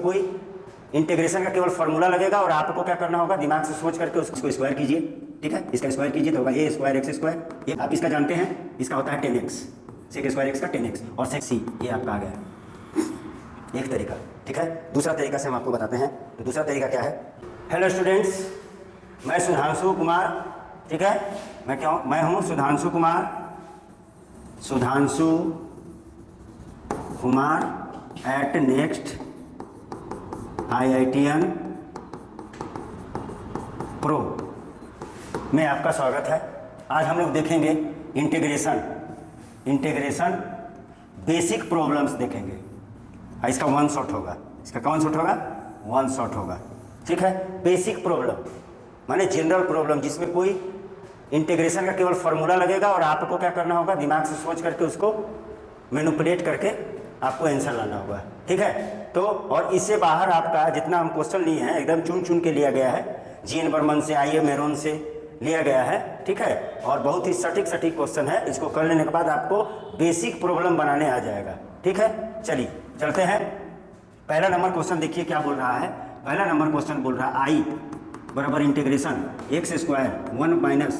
कोई इंटीग्रेशन का केवल फॉर्मूला लगेगा और आपको क्या करना होगा, दिमाग से सोच करके उसको स्क्वायर कीजिए। ठीक है, इसका स्क्वायर कीजिए तो होगा ए स्क्वायर एक्स स्क्वायर, ये आप इसका जानते हैं, इसका होता है 10x, सेक स्क्वायर एक्स का 10x और सेक सी, ये आपका आ गया एक तरीका। ठीक है, दूसरा तरीका से हम आपको बताते हैं। तो दूसरा तरीका क्या है? हेलो स्टूडेंट्स, मैं सुधांशु कुमार, ठीक है, मैं हूँ Sudhanshu Kumar at next IITN pro में आपका स्वागत है। आज हम लोग देखेंगे इंटीग्रेशन बेसिक प्रॉब्लम्स देखेंगे। इसका वन शॉट होगा, इसका कौन शॉट होगा? वन शॉट होगा। ठीक है, बेसिक प्रॉब्लम माने जनरल प्रॉब्लम जिसमें कोई इंटीग्रेशन का केवल फॉर्मूला लगेगा और आपको क्या करना होगा, दिमाग से सोच करके उसको मैनिपुलेट करके आपको आंसर लाना होगा। ठीक है, तो और इससे बाहर आपका जितना हम क्वेश्चन लिए हैं एकदम चुन चुन के लिया गया है, जीएन बर्मन से, आईए मेरोन से लिया गया है। ठीक है, और बहुत ही सटीक क्वेश्चन है। इसको कर लेने के बाद आपको बेसिक प्रॉब्लम बनाने आ जाएगा। ठीक है, चलिए चलते हैं। पहला नंबर क्वेश्चन देखिए क्या बोल रहा है। पहला नंबर क्वेश्चन बोल रहा है आई बराबर integration x square 1/x²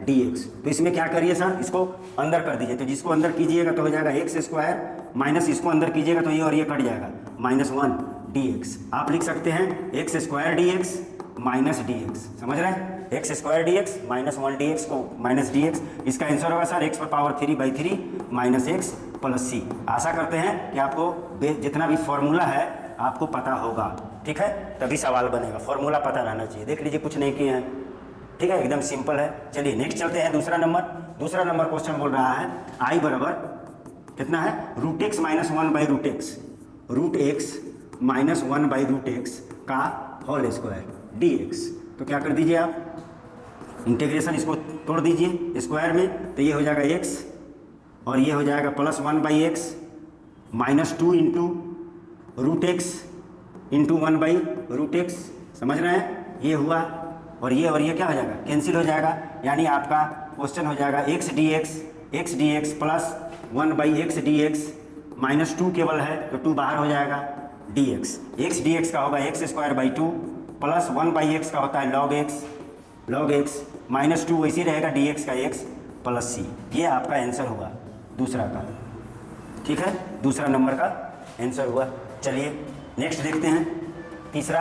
dx। तो इसमें क्या करिए सर, इसको अंदर कर दीजिए। तो जिसको अंदर कीजिएगा तो हो जाएगा एक्स स्क्वायर माइनस इसको अंदर कीजिएगा तो ये और ये कट जाएगा -1 dx। आप लिख सकते हैं x square dx minus dx, समझ रहे हैं? एक्स स्क्वायर dx -1 dx को माइनस dx, इसका आंसर होगा sir x⁻³ minus x plus c। आशा करते हैं कि आपको जितना भी फॉर्मूला है आपको पता होगा। ठीक है, तभी सवाल बनेगा, फॉर्मूला पता रहना चाहिए। देख लीजिए कुछ नहीं किए हैं। ठीक है, एकदम सिंपल है। चलिए नेक्स्ट चलते हैं। दूसरा नंबर क्वेश्चन बोल रहा है आई बराबर कितना है, √x - 1/√x का होल स्क्वायर dx। तो क्या कर दीजिए आप, इंटीग्रेशन इसको तोड़ दीजिए स्क्वायर में, तो ये हो जाएगा x और ये हो जाएगा +1/x -2 × √x × 1/√x। समझ रहे हैं? ये हुआ और ये क्या हो जाएगा, कैंसिल हो जाएगा। यानी आपका क्वेश्चन हो जाएगा x dx plus 1/x dx -2 केवल है तो 2 बाहर हो जाएगा dx। x dx का होगा x² प्लस 1/x का होता है log x -2 वैसे रहेगा dx का x प्लस c। ये आपका आंसर हुआ दूसरा का। ठीक है, दूसरा नंबर का आंसर हुआ। चलिए नेक्स्ट देखते हैं। तीसरा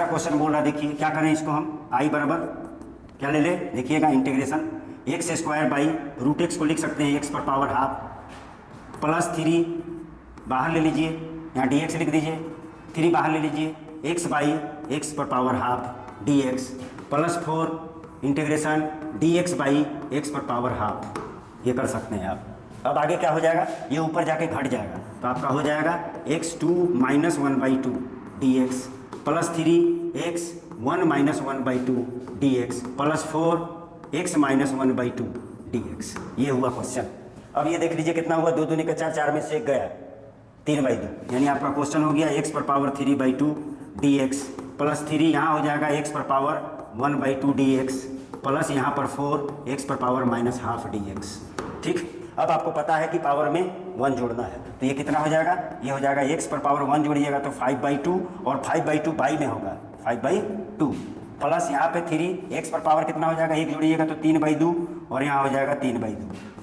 क्वेश्चन बोल रहा, देखिए क्या करें इसको हम। आई बराबर क्या ले ले, देखिएगा इंटीग्रेशन x² √x को लिख सकते हैं x⁻½ प्लस 3 बाहर ले लीजिए, यहाँ dx लिख दीजिए, 3 बाहर ले लीजिए, x/x⁻½ dx plus 4 integration dx/x⁻½ ये कर सकते हैं आप। अब आगे क्या हो जाएगा, ये ऊपर जाके घट जाएगा तो आपका हो जाएगा x2 - 1/2 dx plus 3x 1 - 1/2 dx plus 4x - 1/2 dx। ये हुआ क्वेश्चन। अब ये देख लीजिए कितना हुआ, 2 दूनी का 4, 4 में से 1 गया 3/2, यानी आपका क्वेश्चन हो गया x⁻³ dx प्लस 3 यहाँ हो जाएगा x⁻1/2 dx प्लस यहाँ पर 4x⁻−½ dx। ठीक, अब आपको पता है कि पावर में 1 जोड़ना है तो ये कितना हो जाएगा, ये हो जाएगा x⁻1 जोड़िएगा तो 5/2 और 5/2 बाई में होगा 5/2 प्लस यहाँ पे 3 x पर पावर कितना हो जाएगा, 1 जोड़िएगा तो 3/2 और यहाँ हो जाएगा 3/2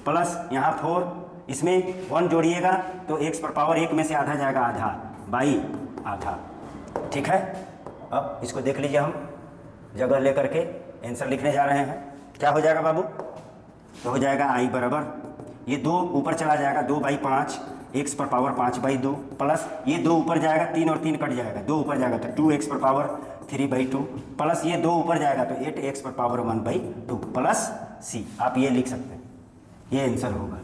प्लस यहाँ 4, इसमें 1 जोड़िएगा तो x पर पावर 1 में से आधा जाएगा आधा। ठीक है, अब इसको देख लीजिए, हम जगह लेकर के आंसर लिखने जा रहे हैं। क्या हो जाएगा बाबू, तो हो जाएगा आई बराबर ये 2 ऊपर चला जाएगा 2/5 x⁻5/2 प्लस ये 2 ऊपर जाएगा 3 और 3 कट जाएगा, 2 ऊपर जाएगा तो 2x⁻3/2 प्लस ये 2 ऊपर जाएगा तो 8x⁻1/2 प्लस c। आप ये लिख सकते हैं, ये आंसर होगा।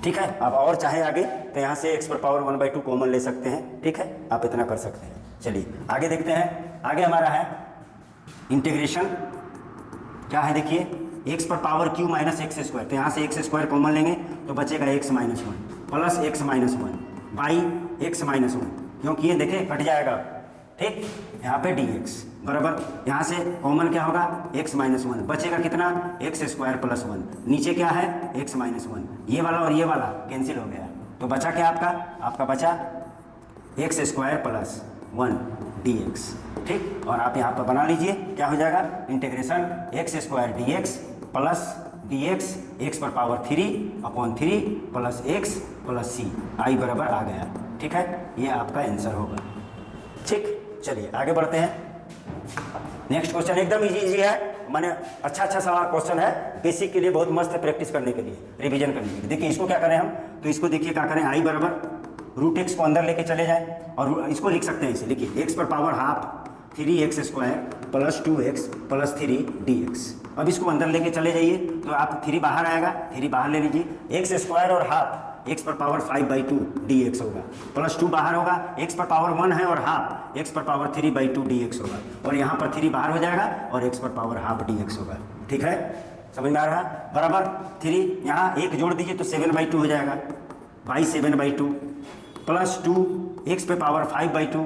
ठीक है, आप और चाहे आगे तो यहाँ से x⁻1/2 कॉमन ले सकते हैं। ठीक है, आप इतना कर सकते हैं। चलिए आगे देखते हैं। आगे हमारा है इंटीग्रेशन, क्या है देखिए x⁻³ - x²। तो यहाँ से x² कॉमन लेंगे तो बचेगा x - 1 plus x - 1 by x - 1, क्योंकि ये देखिए कट जाएगा। ठीक, यहाँ पे dx बराबर यहाँ से कॉमन क्या होगा x - 1 बचेगा कितना x² + 1, नीचे क्या है x - 1, ये वाला और ये वाला कैंसिल हो गया तो बचा क्या आपका? आपका बचा एक्स स्क्वायर प्लस 1 dx। ठीक, और आप यहाँ पर बना लीजिए, क्या हो जाएगा? Integration x square d x plus D x x पर power 3/3 plus x plus c, I बराबर आ गया। ठीक है, ये आपका आंसर होगा। ठीक, चलिए आगे बढ़ते हैं। नेक्स्ट क्वेश्चन एकदम इजी है, मैंने अच्छा सवाल क्वेश्चन है, बेसिक के लिए बहुत मस्त है, प्रैक्टिस करने के लिए, रिवीजन करने के लिए। देखिए इसको क्या करें हम, तो इसको देखिए क्या करें, आई बराबर रूट एक्स को अंदर लेके चले जाएं और इसको लिख सकते हैं इसे, लिखिए एक्स पर power half 3x square plus 2x plus 3 dx। अब इसको अंदर लेके चले जाइए तो आप 3 बाहर आएगा, 3 बाहर ले लीजिए, एक्स स्क्वायर और हाफ एक्स पर पावर 5/2 dx होगा, प्लस 2 बाहर होगा, एक्स पर पावर 1 है और हाफ एक्स पर पावर 3/2 dx होगा, और यहाँ पर 3 बाहर हो जाएगा और एक्स पर पावर हाफ dx होगा। ठीक है, समझ में आ रहा है? बराबर 3 यहाँ एक जोड़ दीजिए तो 7/2 हो जाएगा, बाई 7/2 प्लस 2 एक्स पे पावर 5/2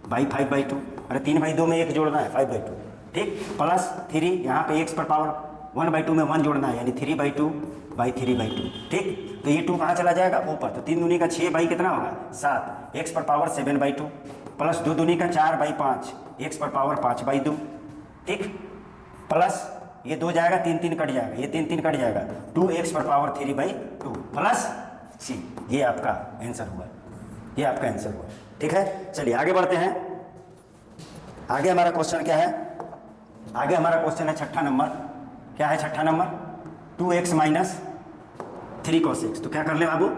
बाई 5/2, अरे 3/2 में एक जोड़ना है 5/2। ठीक, प्लस 3 यहाँ पे एक्स पर पावर 1/2 में 1 जोड़ना है, यानी 3/2 बाई 3/2। ठीक, तो ये 2 कहाँ चला जाएगा? ऊपर, तो 3 दूनी का 6 बाई कितना होगा? 7, एक्स पर पावर 7/2 प्लस 2 दूनी का 4/5 एक्स पर पावर 5/2। ठीक, प्लस ये 2 जाएगा, 3 कट जाएगा, ये 3 कट जाएगा, 2 एक्स पर पावर 3/2 प्लस सी, ये आपका आंसर हुआ, ये आपका आंसर हुआ। ठीक है, चलिए आगे बढ़ते हैं। आगे हमारा क्वेश्चन क्या है? आगे हमारा क्वेश्चन है छठा नंबर। क्या है छठा number? 2x minus 3 cos x। तो क्या कर ले बाबू,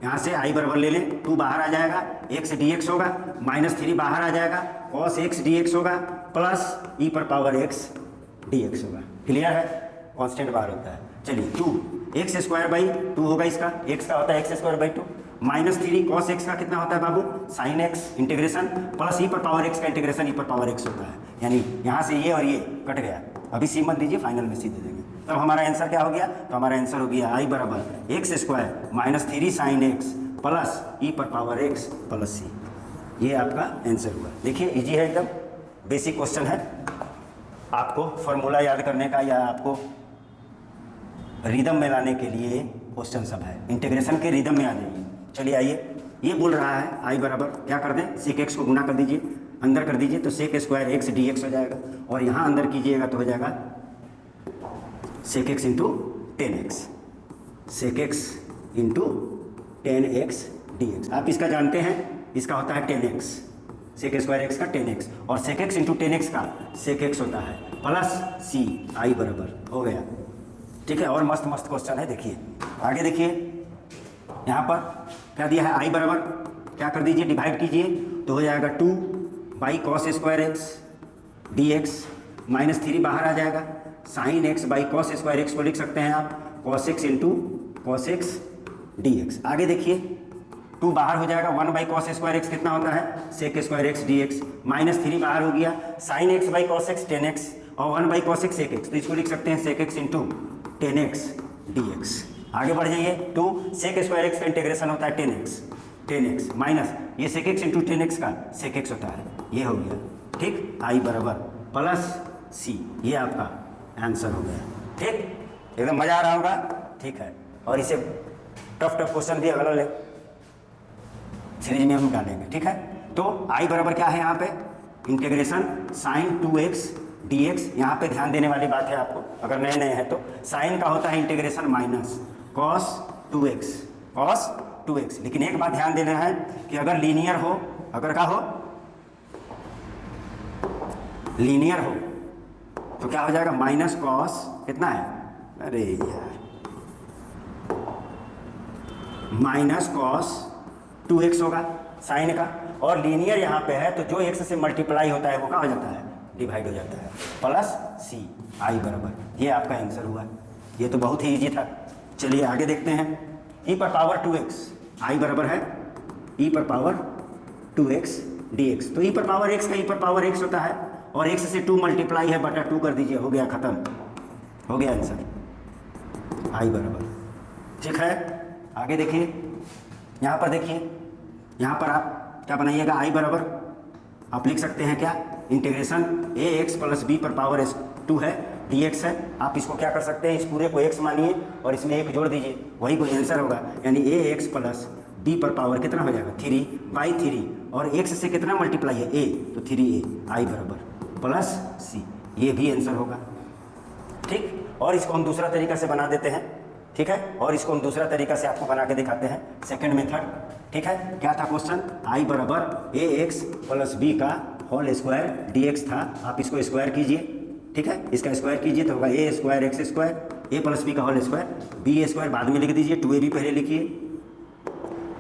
यहाँ से आई बराबर ले लें, 2 बाहर आ जाएगा, x dx होगा, माइनस 3 बाहर आ जाएगा, cos x dx होगा, प्लस ई पर पावर x dx होगा। क्लियर है? कांस्टेंट बाहर होता है। चलिए 2x स्क्वायर बाई 2 होगा, इसका x का होता है x square by 2, minus 3 cos x का कितना होता है बाबू? sin x integration, plus e पर पावर x का इंटीग्रेशन ई पर पावर x होता है, यानी यहाँ से ये और ये कट गया। अभी सी मत दीजिए, फाइनल में सी दे देंगे। तब हमारा आंसर क्या हो गया? तो हमारा आंसर हो गया आई बराबर x square minus 3 sin x plus e पर पावर x प्लस सी। ये आपका आंसर हुआ। देखिए इजी है एकदम, बेसिक क्वेश्चन है, आपको फॉर्मूला याद करने का या आपको रिदम में लाने के लिए क्वेश्चन सब है, इंटीग्रेशन के रिदम में आ जाइए। चलिए आइए, ये बोल रहा है आई बराबर क्या कर दें, सेक एक्स को गुना कर दीजिए, अंदर कर दीजिए तो sec square x d x हो जाएगा, और यहाँ अंदर कीजिएगा तो हो जाएगा sec x into 10x, sec x into 10x dx। आप इसका जानते हैं, इसका होता है 10x, सेक स्क्वायर एक्स का 10x, और सेक एक्स इंटू 10x का सेक एक्स होता है प्लस सी, आई बराबर हो गया। ठीक है, और मस्त मस्त क्वेश्चन है। देखिए आगे देखिए, यहाँ पर क्या दिया है, आई बराबर क्या कर दीजिए, डिवाइड कीजिए तो हो जाएगा 2 by cos square x d x, minus 3 बाहर आ जाएगा, sign x by cos square x को लिख सकते हैं आप cos x into cos x d x. आगे देखिए 2 बाहर हो जाएगा, 1 बाई कॉस स्क्वायर एक्स कितना होता है, sec square x d x, minus 3 बाहर हो गया, sine x by cos x 10x, और 1 by cos x sec x, तो इसको लिख सकते हैं sec x into 10x dx। आगे बढ़ जाइए, 2 सेक स्क्वायर एक्स का इंटीग्रेशन होता है 10x माइनस ये सेक एक्स इंटू 10x का सेक एक्स होता है, ये हो गया। ठीक, आई बराबर प्लस सी, ये आपका आंसर हो गया। ठीक, एकदम मजा आ रहा होगा। ठीक है, और इसे टफ क्वेश्चन भी अगला ले सीरीज में हम डालेंगे। ठीक है, तो आई बराबर क्या है यहाँ पे, इंटीग्रेशन साइन 2x dx। यहाँ पे ध्यान देने वाली बात है आपको, अगर नए नए हैं तो साइन का होता है इंटीग्रेशन माइनस cos 2x, लेकिन एक बात ध्यान देना है कि अगर लीनियर हो, अगर क्या हो, लीनियर हो तो क्या हो जाएगा, माइनस कॉस कितना है, अरे यार माइनस कॉस 2x होगा साइन का, और लीनियर यहाँ पे है तो जो x से मल्टीप्लाई होता है वो क्या हो जाता है, डिवाइड हो जाता है, प्लस सी, आई बराबर, ये आपका आंसर हुआ। ये तो बहुत ही इजी था। चलिए आगे देखते हैं, ई पर पावर 2x, आई बराबर है ई पर पावर 2x dx। तो ई पर पावर x का ई पर पावर x होता है, और x से 2 मल्टीप्लाई है बटा 2 कर दीजिए, हो गया खत्म, हो गया आंसर, आई बराबर। ठीक है, आगे देखिए, यहाँ पर देखिए, यहाँ पर आप क्या बनाइएगा, आई बराबर आप लिख सकते हैं क्या, इंटीग्रेशन ax प्लस b पर पावर s 2 है, dx है। आप इसको क्या कर सकते हैं, इस पूरे को x मानिए और इसमें एक जोड़ दीजिए, वही कोई आंसर होगा। यानी ax प्लस b पर पावर कितना हो जाएगा 3/3 और x से कितना मल्टीप्लाई है a, तो 3a i बराबर प्लस c, ये भी आंसर होगा। ठीक, और इसको हम दूसरा तरीका से बना देते हैं। ठीक है, और इसको हम दूसरा तरीका से आपको बना के दिखाते हैं, सेकंड मेथड। ठीक है, क्या था क्वेश्चन, i बराबर ax प्लस b का होल स्क्वायर dx था। आप इसको स्क्वायर कीजिए। ठीक है, इसका स्क्वायर कीजिए तो होगा a स्क्वायर x स्क्वायर, a प्लस बी का होल स्क्वायर, b स्क्वायर बाद में लिख दीजिए, 2ab पहले लिखिए,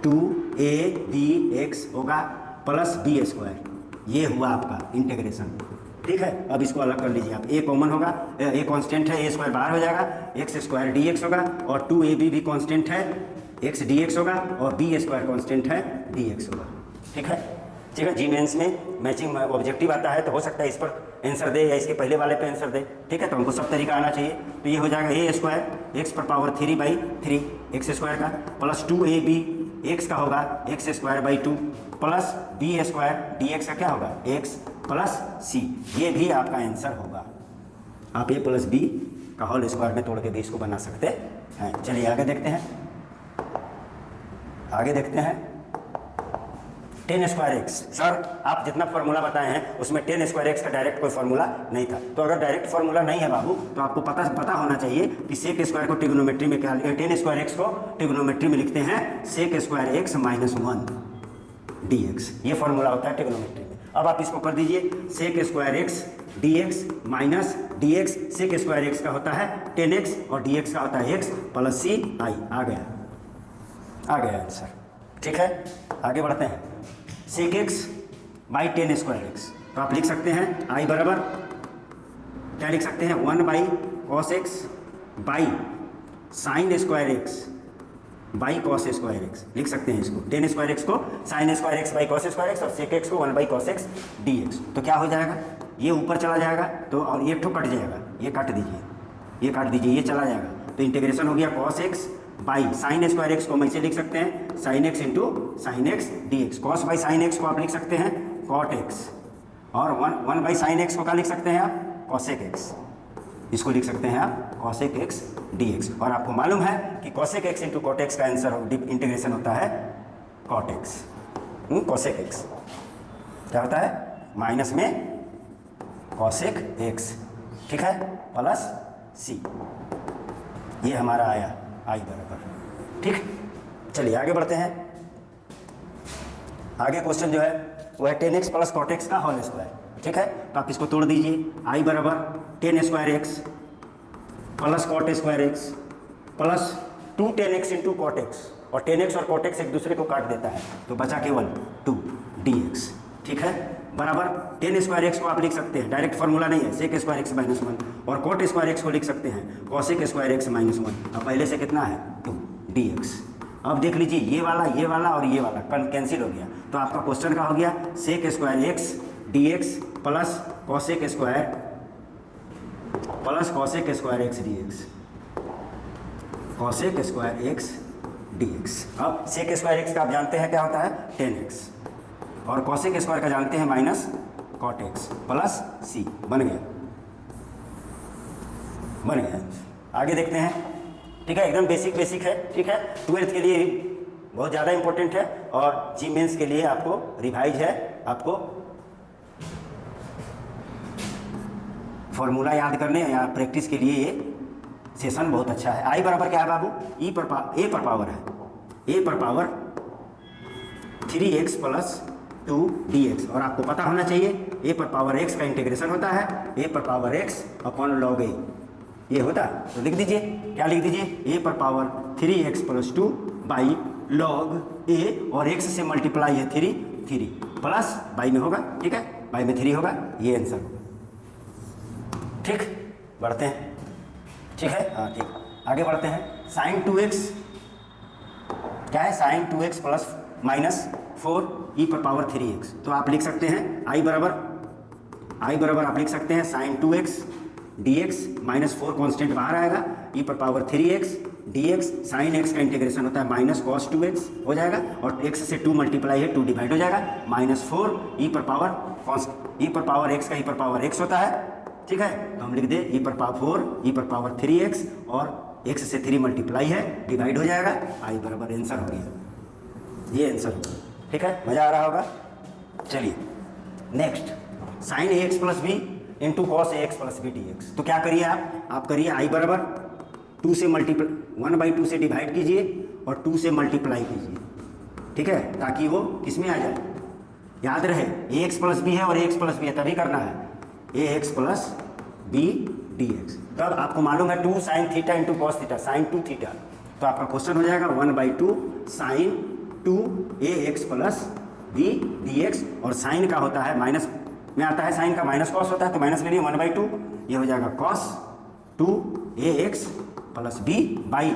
2abx होगा प्लस b स्क्वायर, ये हुआ आपका इंटीग्रेशन। ठीक है, अब इसको अलग कर लीजिए आप, a कॉमन होगा, a कांस्टेंट है, a स्क्वायर बाहर हो जाएगा, x स्क्वायर dx होगा और 2ab भी कांस्टेंट है, x dx होगा और b स्क्वायर कांस्टेंट है, dx होगा। ठीक है, ठीक है, जी मेंस में मैचिंग ऑब्जेक्टिव आता है तो हो सकता है इस पर आंसर दे या इसके पहले वाले पे आंसर दे। ठीक है, तो हमको सब तरीका आना चाहिए। तो ये हो जाएगा a स्क्वायर x पर पावर 3/3 x स्क्वायर का प्लस 2ab x का होगा x square by 2 plus b square dx का क्या होगा x प्लस c, ये भी आपका आंसर होगा। आप a प्लस b का होल स्क्वायर में तोड़ के भी इसको बना सकते हैं। चलिए आगे देखते हैं, आगे देखते हैं 10 स्क्वायर एक्स। सर आप जितना फार्मूला बताए हैं उसमें 10 स्क्वायर एक्स का डायरेक्ट कोई फार्मूला नहीं था, तो अगर डायरेक्ट फार्मूला नहीं है बाबू तो आपको पता होना चाहिए कि सेक स्क्वायर को ट्रिग्नोमेट्री में क्या, 10 स्क्वायर एक्स को ट्रिग्नोमेट्री में लिखते हैं sec square x minus 1 dx, ये फार्मूला होता है ट्रिग्नोमेट्री में। अब आप इसको कर दीजिए, sec square x dx minus dx, sec square x का होता है 10x और dx का होता है x प्लस c i, आ गया आंसर। ठीक है, आगे बढ़ते हैं, sec x by 10 square x, तो आप लिख सकते हैं i बराबर क्या लिख सकते हैं 1 by cos x by sine square x by cos square x, लिख सकते हैं इसको 10 स्क्वायर एक्स को sine square x by cos square x और सेक एक्स को 1 by cos x d x. तो क्या हो जाएगा, ये ऊपर चला जाएगा तो और ये ठो कट जाएगा, ये काट दीजिए, ये काट दीजिए, ये चला जाएगा, तो इंटीग्रेशन हो गया cos x by sine square x को हम ऐसे लिख सकते हैं sign x into sine x d x. Cos by sine x को आप लिख सकते हैं कॉट एक्स और वन बाई साइन एक्स को क्या लिख सकते हैं आप कॉसेक एक्स, इसको लिख सकते हैं आप कॉसेक एक्स डी एक्स। और आपको मालूम है कि cosec x into cot x का आंसर इंटीग्रेशन होता है कॉट एक्स, कॉसेक एक्स क्या होता है माइनस में कॉसेक एक्स, ठीक है, प्लस सी, ये हमारा आया आई बराबर। ठीक, चलिए आगे बढ़ते हैं। आगे क्वेश्चन जो है वो है 10x प्लस कॉट एक्स का होल स्क्वायर। ठीक है, तो आप इसको तोड़ दीजिए, आई बराबर 10 square x plus cot square x plus 2 10x into cot x, और 10x और कॉट एक्स एक दूसरे को काट देता है तो बचा केवल 2 dx। ठीक है, बराबर 10 स्क्वायर एक्स को आप लिख सकते हैं, डायरेक्ट फार्मूला नहीं है, सेक स्क्वायर एक्स माइनस 1, और कॉट स्क्वायर एक्स को लिख सकते हैं कॉसेक स्क्वायर एक्स माइनस 1। अब पहले से कितना है 2 dx। अब देख लीजिए ये वाला और ये वाला कैंसिल हो गया, तो आपका क्वेश्चन का हो गया sec square x dx plus cosec square x dx, cosec square x dx। अब सेक स्क्वायर एक्स का आप जानते हैं क्या होता है 10x, और कॉसेक स्क्वायर का जानते हैं माइनस कॉट एक्स प्लस सी, बन गया। आगे देखते हैं। ठीक है, एकदम बेसिक है। ठीक है, 12th के लिए बहुत ज़्यादा इंपॉर्टेंट है और जी मेंस के लिए आपको रिवाइज है, आपको फॉर्मूला याद करने या प्रैक्टिस के लिए ये सेशन बहुत अच्छा है। आई बराबर क्या है बाबू, ए पर पावर है, ए पर पावर 3x प्लस 2 dx, और आपको पता होना चाहिए a पर पावर x का इंटीग्रेशन होता है a पर power x upon log a, ये होता है। तो लिख दीजिए, क्या लिख दीजिए, a पर power 3x plus 2 by log a, और x से मल्टीप्लाई है 3 प्लस बाई में होगा, ठीक है, बाई में 3 होगा, ये आंसर। ठीक, बढ़ते हैं। ठीक है, हाँ ठीक, आगे बढ़ते हैं। साइन 2x क्या है, साइन 2x प्लस माइनस 4 ई पर पावर 3x, तो आप लिख सकते हैं आई बराबर आप लिख सकते हैं sign 2x dx minus 4 constant बाहर आएगा, ई पर power 3x dx, sine x का इंटीग्रेशन होता है माइनस कॉस 2x हो जाएगा, और x से 2 मल्टीप्लाई है 2 डिवाइड हो जाएगा, माइनस 4 ई पर पावर x का ई पर पावर x होता है ठीक है, तो हम लिख दे ई पर पावर 4 ई पर पावर 3x और x से 3 मल्टीप्लाई है, डिवाइड हो जाएगा, आई बराबर आंसर हो गया, ये आंसर होगा। ठीक है, मज़ा आ रहा होगा। चलिए next, sine a x plus b into cos a x plus b d x. तो क्या करिए आप करिए आई बराबर 2 से मल्टीप्लाई 1/2 से डिवाइड कीजिए और 2 से मल्टीप्लाई कीजिए, ठीक है, ताकि वो किस में आ जाए, याद रहे ए एक्स प्लस बी है और ए एक्स प्लस बी है, तभी करना है a x plus b d x. तब आपको मालूम है 2 sine theta into cos theta, sine 2 theta, तो आपका क्वेश्चन हो जाएगा 1/2 sine 2 a x plus b d x. और साइन का होता है माइनस में आता है, साइन का माइनस कॉस होता है, तो माइनस ले लिए 1/2, ये हो जाएगा cos 2 a x plus b by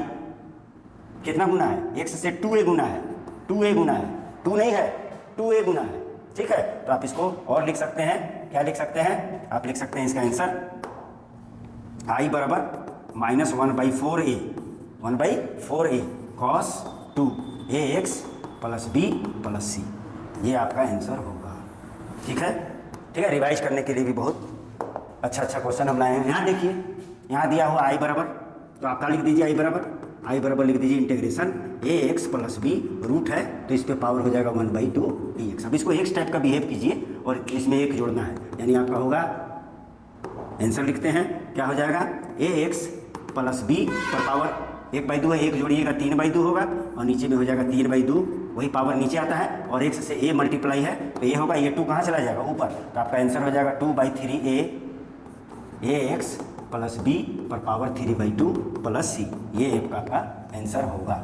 कितना गुना है, एक्स से 2a गुना है, 2a गुना है, 2 नहीं है 2a गुना है। ठीक है, तो आप इसको और लिख सकते हैं, क्या लिख सकते हैं, आप लिख सकते हैं इसका आंसर आई बराबर -1/4a cos 2 a x plus B plus c, ये आपका आंसर होगा। ठीक है, ठीक है, रिवाइज करने के लिए भी बहुत अच्छा क्वेश्चन हम लाए हैं। यहाँ देखिए, यहाँ दिया हुआ आई बराबर, तो आप क्या लिख दीजिए, आई बराबर लिख दीजिए इंटीग्रेशन ए एक्स प्लस बी, रूट है तो इस पे पावर हो जाएगा 1/2 डी एक्स। अब इसको एक्स टाइप का बिहेव कीजिए और इसमें एक जोड़ना है, यानी आपका होगा, आंसर लिखते हैं, क्या हो जाएगा ए एक्स प्लस बी पर पावर 1/2 है, एक जोड़िएगा 3/2 होगा और नीचे में हो जाएगा 3/2, वही पावर नीचे आता है और एक्स से ए मल्टीप्लाई है तो ये होगा, ये 2 कहाँ चला जाएगा ऊपर, तो आपका आंसर हो जाएगा 2/3a ए एक्स प्लस बी पर पावर 3/2 प्लस सी, ये आपका आंसर होगा,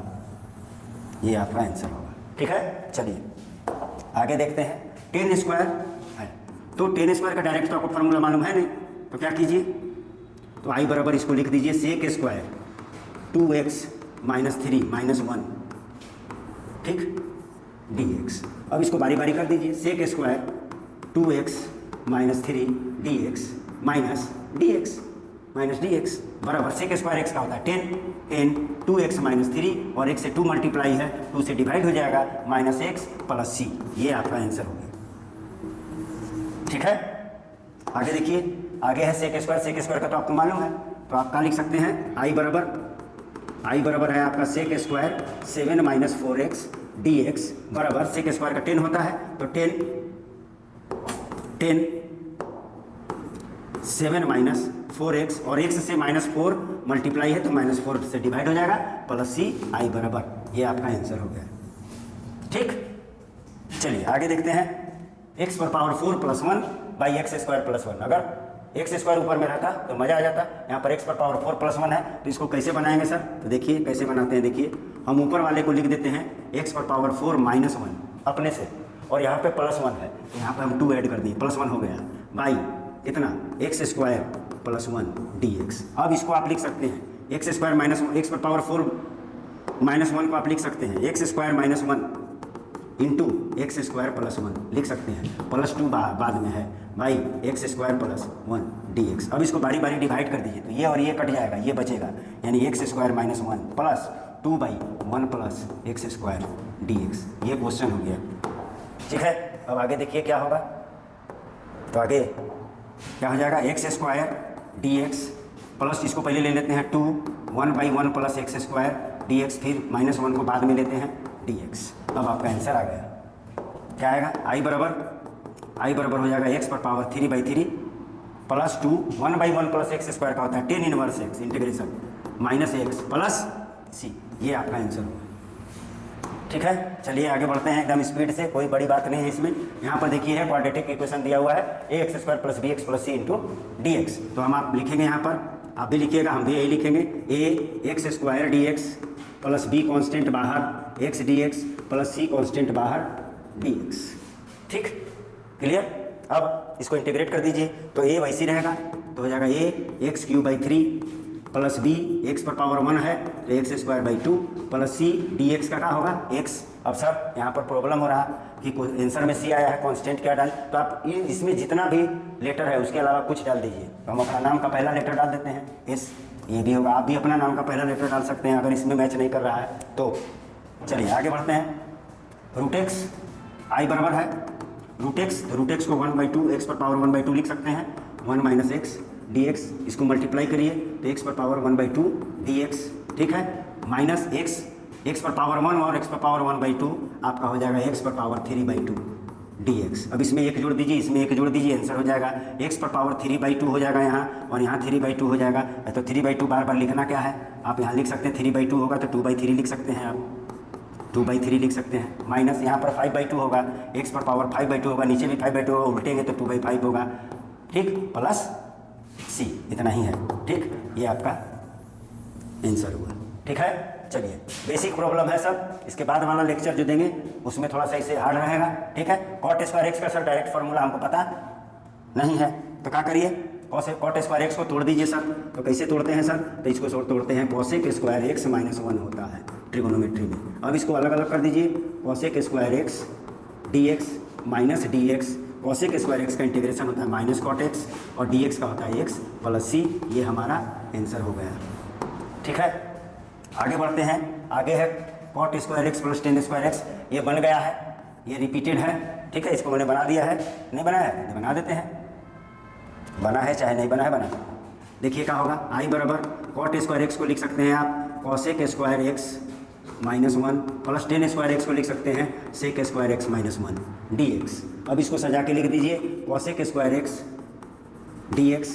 ये आपका आंसर होगा। ठीक है, चलिए आगे देखते हैं। 10 स्क्वायर है, तो 10 स्क्वायर का डायरेक्ट तो आपको फॉर्मूला मालूम है नहीं, तो क्या कीजिए, तो आई बराबर इसको लिख दीजिए सेक स्क्वायर 2x - 3 - 1, ठीक, dx। अब इसको बारी बारी कर दीजिए, sec square 2x - 3 dx minus dx बराबर सेक स्क्वायर x का होता है 10 2x - 3 और x से 2 मल्टीप्लाई है, 2 से डिवाइड हो जाएगा -x प्लस c, ये आपका आंसर हो गया। ठीक है, आगे देखिए, आगे है सेक स्क्वायर का तो आपको मालूम है, तो आप क्या लिख सकते हैं, आई बराबर है आपका सेक स्क्वायर 7 - 4x dx बराबर सेक स्क्वायर का 10 होता है, तो 10 7 - 4x और x से -4 मल्टीप्लाई है तो -4 से डिवाइड हो जाएगा प्लस c, आई बराबर, ये आपका आंसर हो गया। ठीक, चलिए आगे देखते हैं, x पर power 4 + 1 by x square plus 1। अगर एक्स स्क्वायर ऊपर में रहता तो मज़ा आ जाता, यहाँ पर x पर पावर 4 + 1 है, तो इसको कैसे बनाएंगे सर, तो देखिए कैसे बनाते हैं। देखिए हम ऊपर वाले को लिख देते हैं x पर पावर 4 - 1 अपने से, और यहाँ पे +1 है तो यहाँ पे हम 2 ऐड कर दिए, +1 हो गया, बाई इतना x स्क्वायर प्लस 1 dx। अब इसको आप लिख सकते हैं x स्क्वायर माइनस x पर पावर 4 -1 को आप लिख सकते हैं x square - 1 into x square plus 1 लिख सकते हैं, +2 बाद में है, by x square plus 1 dx। अब इसको बारी बारी डिवाइड कर दीजिए, तो ये और ये कट जाएगा, ये बचेगा, यानी x square - 1 plus 2/1 plus x square dx, ये क्वेश्चन हो गया। ठीक है, अब आगे देखिए क्या होगा, तो आगे क्या हो जाएगा, एक्स स्क्वायर dx प्लस इसको पहले ले लेते हैं 2 1/1 प्लस एक्स स्क्वायर dx, फिर -1 को बाद में लेते हैं dx। अब आपका आंसर आ गया, क्या आएगा, आई बराबर हो जाएगा x पर power 3/3 plus 2 1/1 plus x square का होता है 10 inverse x integration -x plus c, ये आपका आंसर होगा। ठीक है, चलिए आगे बढ़ते हैं एकदम स्पीड से, कोई बड़ी बात नहीं है इसमें। यहाँ पर देखिए है क्वाड्रेटिक इक्वेशन दिया हुआ है ax square plus bx plus c into dx, तो हम आप लिखेंगे, यहाँ पर आप भी लिखिएगा, हम भी यही लिखेंगे, ax square dx plus b constant बाहर x dx plus c constant बाहर dx। ठीक, क्लियर। अब इसको इंटीग्रेट कर दीजिए, तो a वैसी रहेगा, तो हो जाएगा a x³ plus b x पर पावर 1 है तो x square 2 plus c dx का क्या होगा x। अब सर यहाँ पर प्रॉब्लम हो रहा कि आंसर में c आया है, कांस्टेंट क्या डाल, तो आप इसमें जितना भी लेटर है उसके अलावा कुछ डाल दीजिए, तो हम अपना नाम का पहला लेटर डाल देते हैं s, ये भी होगा, आप भी अपना नाम का पहला लेटर डाल सकते हैं अगर इसमें मैच नहीं कर रहा है तो। चलिए आगे बढ़ते हैं, √x आई बराबर है √x, तो √x को 1/2 x पर पावर 1/2 लिख सकते हैं, 1 - x डी एक्स, इसको मल्टीप्लाई करिए तो एक्स पर पावर 1/2 डी एक्स, ठीक है, माइनस एक्स पर पावर 1 और एक्स पर पावर 1/2 आपका हो जाएगा एक्स पर पावर 3/2 डी एक्स। अब इसमें एक जोड़ दीजिए, इसमें एक जोड़ दीजिए, आंसर हो जाएगा एक्स पर पावर 3/2 हो जाएगा यहाँ, और यहाँ 3/2 हो जाएगा। तो 3/2 बार बार लिखना क्या है, आप यहाँ लिख सकते हैं 3/2 होगा तो 2/3 लिख सकते हैं, आप 2/3 लिख सकते हैं। माइनस यहाँ पर 5/2 होगा, एक्स पर पावर 5/2 होगा, नीचे भी 5/2 होगा, उल्टेंगे तो 2/5 होगा, ठीक, प्लस सी, इतना ही है, ठीक, ये आपका आंसर हुआ, ठीक है। चलिए, बेसिक प्रॉब्लम है सब, इसके बाद वाला लेक्चर जो देंगे उसमें थोड़ा सा इसे हार्ड रहेगा, ठीक है। कॉट स्क्वायर एक्स का सर डायरेक्ट फार्मूला हमको पता नहीं है, तो क्या करिए, कॉट स्क्वायर एक्स को तोड़ दीजिए सर। तो कैसे तोड़ते हैं सर, तो इसको तोड़ते हैं कॉसेक स्क्वायर एक्स -1 होता है ट्रिगोनोमेट्री में। अब इसको अलग अलग कर दीजिए, cosec square x d x minus D x, cosec square x का इंटीग्रेशन होता है माइनस कॉट एक्स, और डी एक्स का होता है एक्स प्लस सी, ये हमारा आंसर हो गया, ठीक है। आगे बढ़ते हैं, आगे है cot square x plus tan square x, ये बन गया है, ये रिपीटेड है, ठीक है, इसको मैंने बना दिया है, नहीं बनाया है तो बना देते हैं, बना है चाहे नहीं बना है, बना। देखिए क्या होगा, आई बराबर कॉट स्क्वायर एक्स को लिख सकते हैं आप cosec square x -1 plus tan square x को लिख सकते हैं sec square x -1 d x. अब इसको सजा के लिख दीजिए cosec square x d x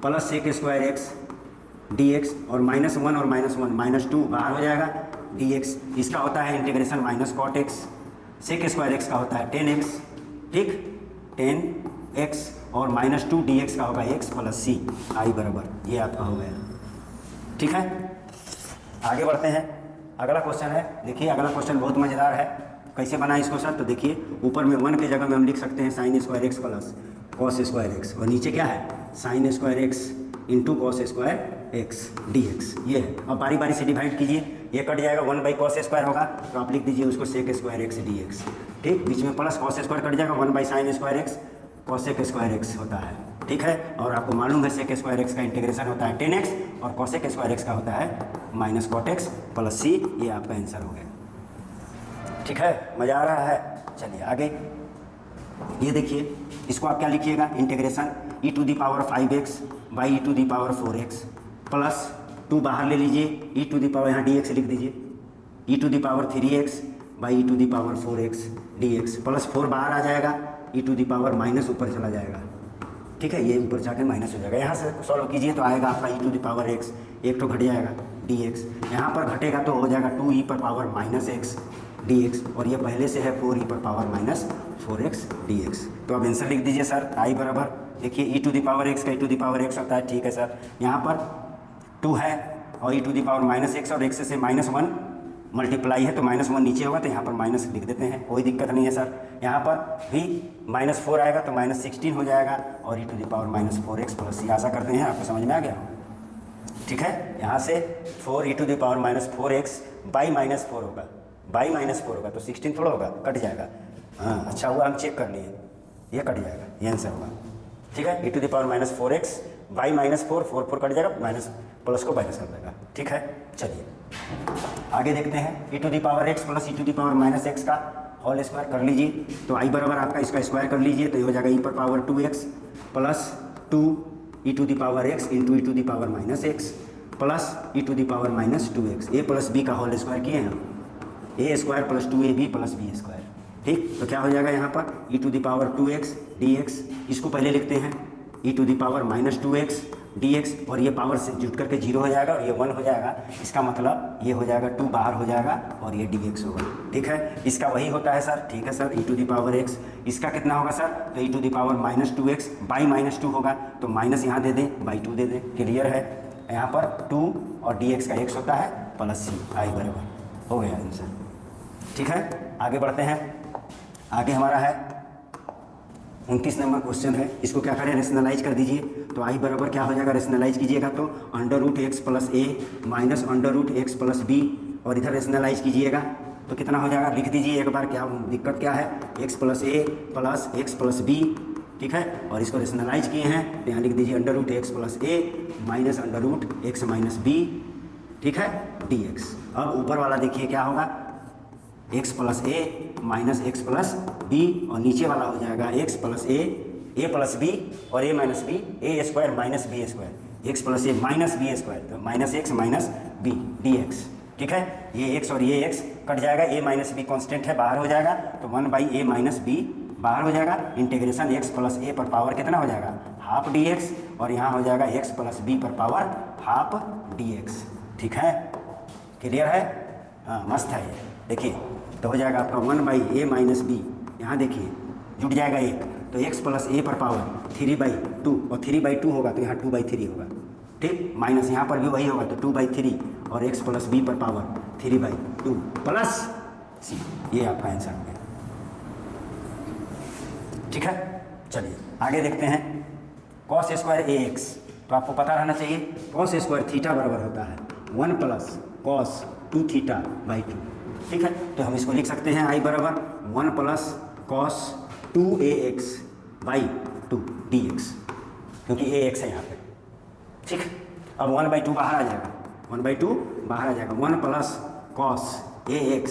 plus sec square x d x, और -1 और -1 -2 बाहर हो जाएगा, डी एक्स इसका होता है integration minus cot x, sec square x का होता है 10x, ठीक, 10x, और -2 डी एक्स का होगा x प्लस सी, आई बराबर, ये आपका हो गया, ठीक है। आगे बढ़ते हैं, अगला क्वेश्चन है, देखिए अगला क्वेश्चन बहुत मज़ेदार है, कैसे बना इसको सर, तो देखिए ऊपर में 1 की जगह में हम लिख सकते हैं sign square x plus cos square x, और नीचे क्या है sign square x into cos square x d x, ये है। अब बारी बारी से डिवाइड कीजिए, ये कट जाएगा, 1/cos स्क्वायर होगा तो आप लिख दीजिए उसको sec square x d x, ठीक, बीच में प्लस कॉस स्क्वायर कट जाएगा, 1/sin square x cosec square x होता है, ठीक है। और आपको मालूम है सेक स्क्वायर एक्स का इंटीग्रेशन होता है 10x, और कॉसेक स्क्वायर एक्स का होता है minus cot x plus c, ये आपका आंसर हो गया, ठीक है। मज़ा आ रहा है, चलिए आगे, ये देखिए, इसको आप क्या लिखिएगा, integration e⁵x by e⁴x plus 2 बाहर ले लीजिए, यहाँ dx लिख दीजिए, e⁵x by e⁴x dx, plus 4 बाहर आ जाएगा, माइनस ऊपर चला जाएगा, ठीक है, ये ऊपर जाके माइनस हो जाएगा, यहाँ से सॉल्व कीजिए तो आएगा आपका e⁵x, एक तो घट जाएगा dx, यहाँ पर घटेगा तो हो जाएगा 2e⁻⁻x dx, और ये पहले से है 4e⁻⁴x dx। तो अब आंसर लिख दीजिए सर, आई बराबर, देखिए e⁵x का e⁵x होता है, ठीक है सर, यहाँ पर 2 है और e⁻⁻x और x से -1 मल्टीप्लाई है तो -1 नीचे होगा तो यहाँ पर माइनस लिख देते हैं, कोई दिक्कत नहीं है सर। यहाँ पर भी -4 आएगा तो -16 हो जाएगा, और e⁻⁻4x प्लस सी, आशा करते हैं आपको समझ में आ गया, ठीक है। यहाँ से 4e⁻⁻4x बाई -4 होगा, बाई -4 होगा तो 16 थोड़ा होगा, कट जाएगा, हाँ अच्छा हुआ हम चेक कर लिए, ये कट जाएगा, ये आंसर होगा, ठीक है। e⁻⁻4x बाई -4, 4 कट जाएगा, माइनस प्लस को माइनस कर देगा, ठीक है। चलिए आगे देखते हैं, e⁻x प्लस e⁻⁻x का होल स्क्वायर कर लीजिए, तो आई बराबर आपका इसका स्क्वायर कर लीजिए तो ये हो जाएगा e⁻2x plus 2 e⁻x into e⁻⁻x plus e⁻⁻2x, a plus b का होल स्क्वायर किए हैं हम, a square plus 2ab plus b square, ठीक। तो क्या हो जाएगा यहाँ पर e⁻2x dx, इसको पहले लिखते हैं e⁻−2x dx, और ये पावर से जुट करके 0 हो जाएगा और ये 1 हो जाएगा, इसका मतलब ये हो जाएगा 2 बाहर हो जाएगा और ये dx होगा, ठीक है। इसका वही होता है सर, ठीक है सर, e⁻x, इसका कितना होगा सर, तो e⁻−2x बाई -2 होगा तो माइनस यहाँ दे दें, बाई 2 दे दें, क्लियर है। यहाँ पर 2 और dx का x होता है प्लस सी, आई बराबर हो गया आंसर, ठीक है। आगे बढ़ते हैं, आगे हमारा है 29 नंबर क्वेश्चन है, इसको क्या करें, रेशनलाइज कर दीजिए, तो आई बराबर क्या हो जाएगा, रेशनलाइज कीजिएगा तो √x plus a minus √x plus b, और इधर रेशनलाइज कीजिएगा तो कितना हो जाएगा, लिख दीजिए एक बार, क्या दिक्कत क्या है, x plus a plus x plus b, ठीक है। और इसको रेशनलाइज किए हैं तो यहाँ लिख दीजिए √x plus a minus √x minus b, ठीक है, dx। अब ऊपर वाला देखिए क्या होगा, x plus a minus x plus b, और नीचे वाला हो जाएगा x plus a a plus b और a minus b, a square minus b square, x plus a minus b square, तो minus x minus b d x. ठीक है, ये एक्स और ये एक्स कट जाएगा, ए माइनस बी कॉन्स्टेंट है, बाहर हो जाएगा, तो 1/a माइनस बी बाहर हो जाएगा। इंटीग्रेशन एक्स प्लस ए पर पावर कितना हो जाएगा, हाफ डी एक्स, और यहाँ हो जाएगा एक्स प्लस बी पर पावर हाफ डी एक्स। ठीक है, क्लियर है? हाँ, मस्त है ये। देखिए तो हो जाएगा आपका 1/a माइनस बी, यहाँ देखिए जुट जाएगा एक, तो x प्लस ए पर पावर 3/2, और 3/2 होगा तो यहाँ 2/3 होगा। ठीक, माइनस यहाँ पर भी वही होगा तो 2/3, और x प्लस बी पर पावर 3/2 प्लस सी, ये आपका आंसर हो गया। ठीक है, चलिए आगे देखते हैं। cos स्क्वायर ए एक्स, तो आपको पता रहना चाहिए cos स्क्वायर थीटा बराबर होता है 1 प्लस cos 2 थीटा/2। ठीक है, तो हम इसको लिख सकते हैं I बराबर 1 प्लस cos 2ax/2 dx, क्योंकि ax है यहाँ पे। ठीक, अब 1/2 बाहर आ जाएगा, 1/2 बाहर आ जाएगा, 1 प्लस cos ax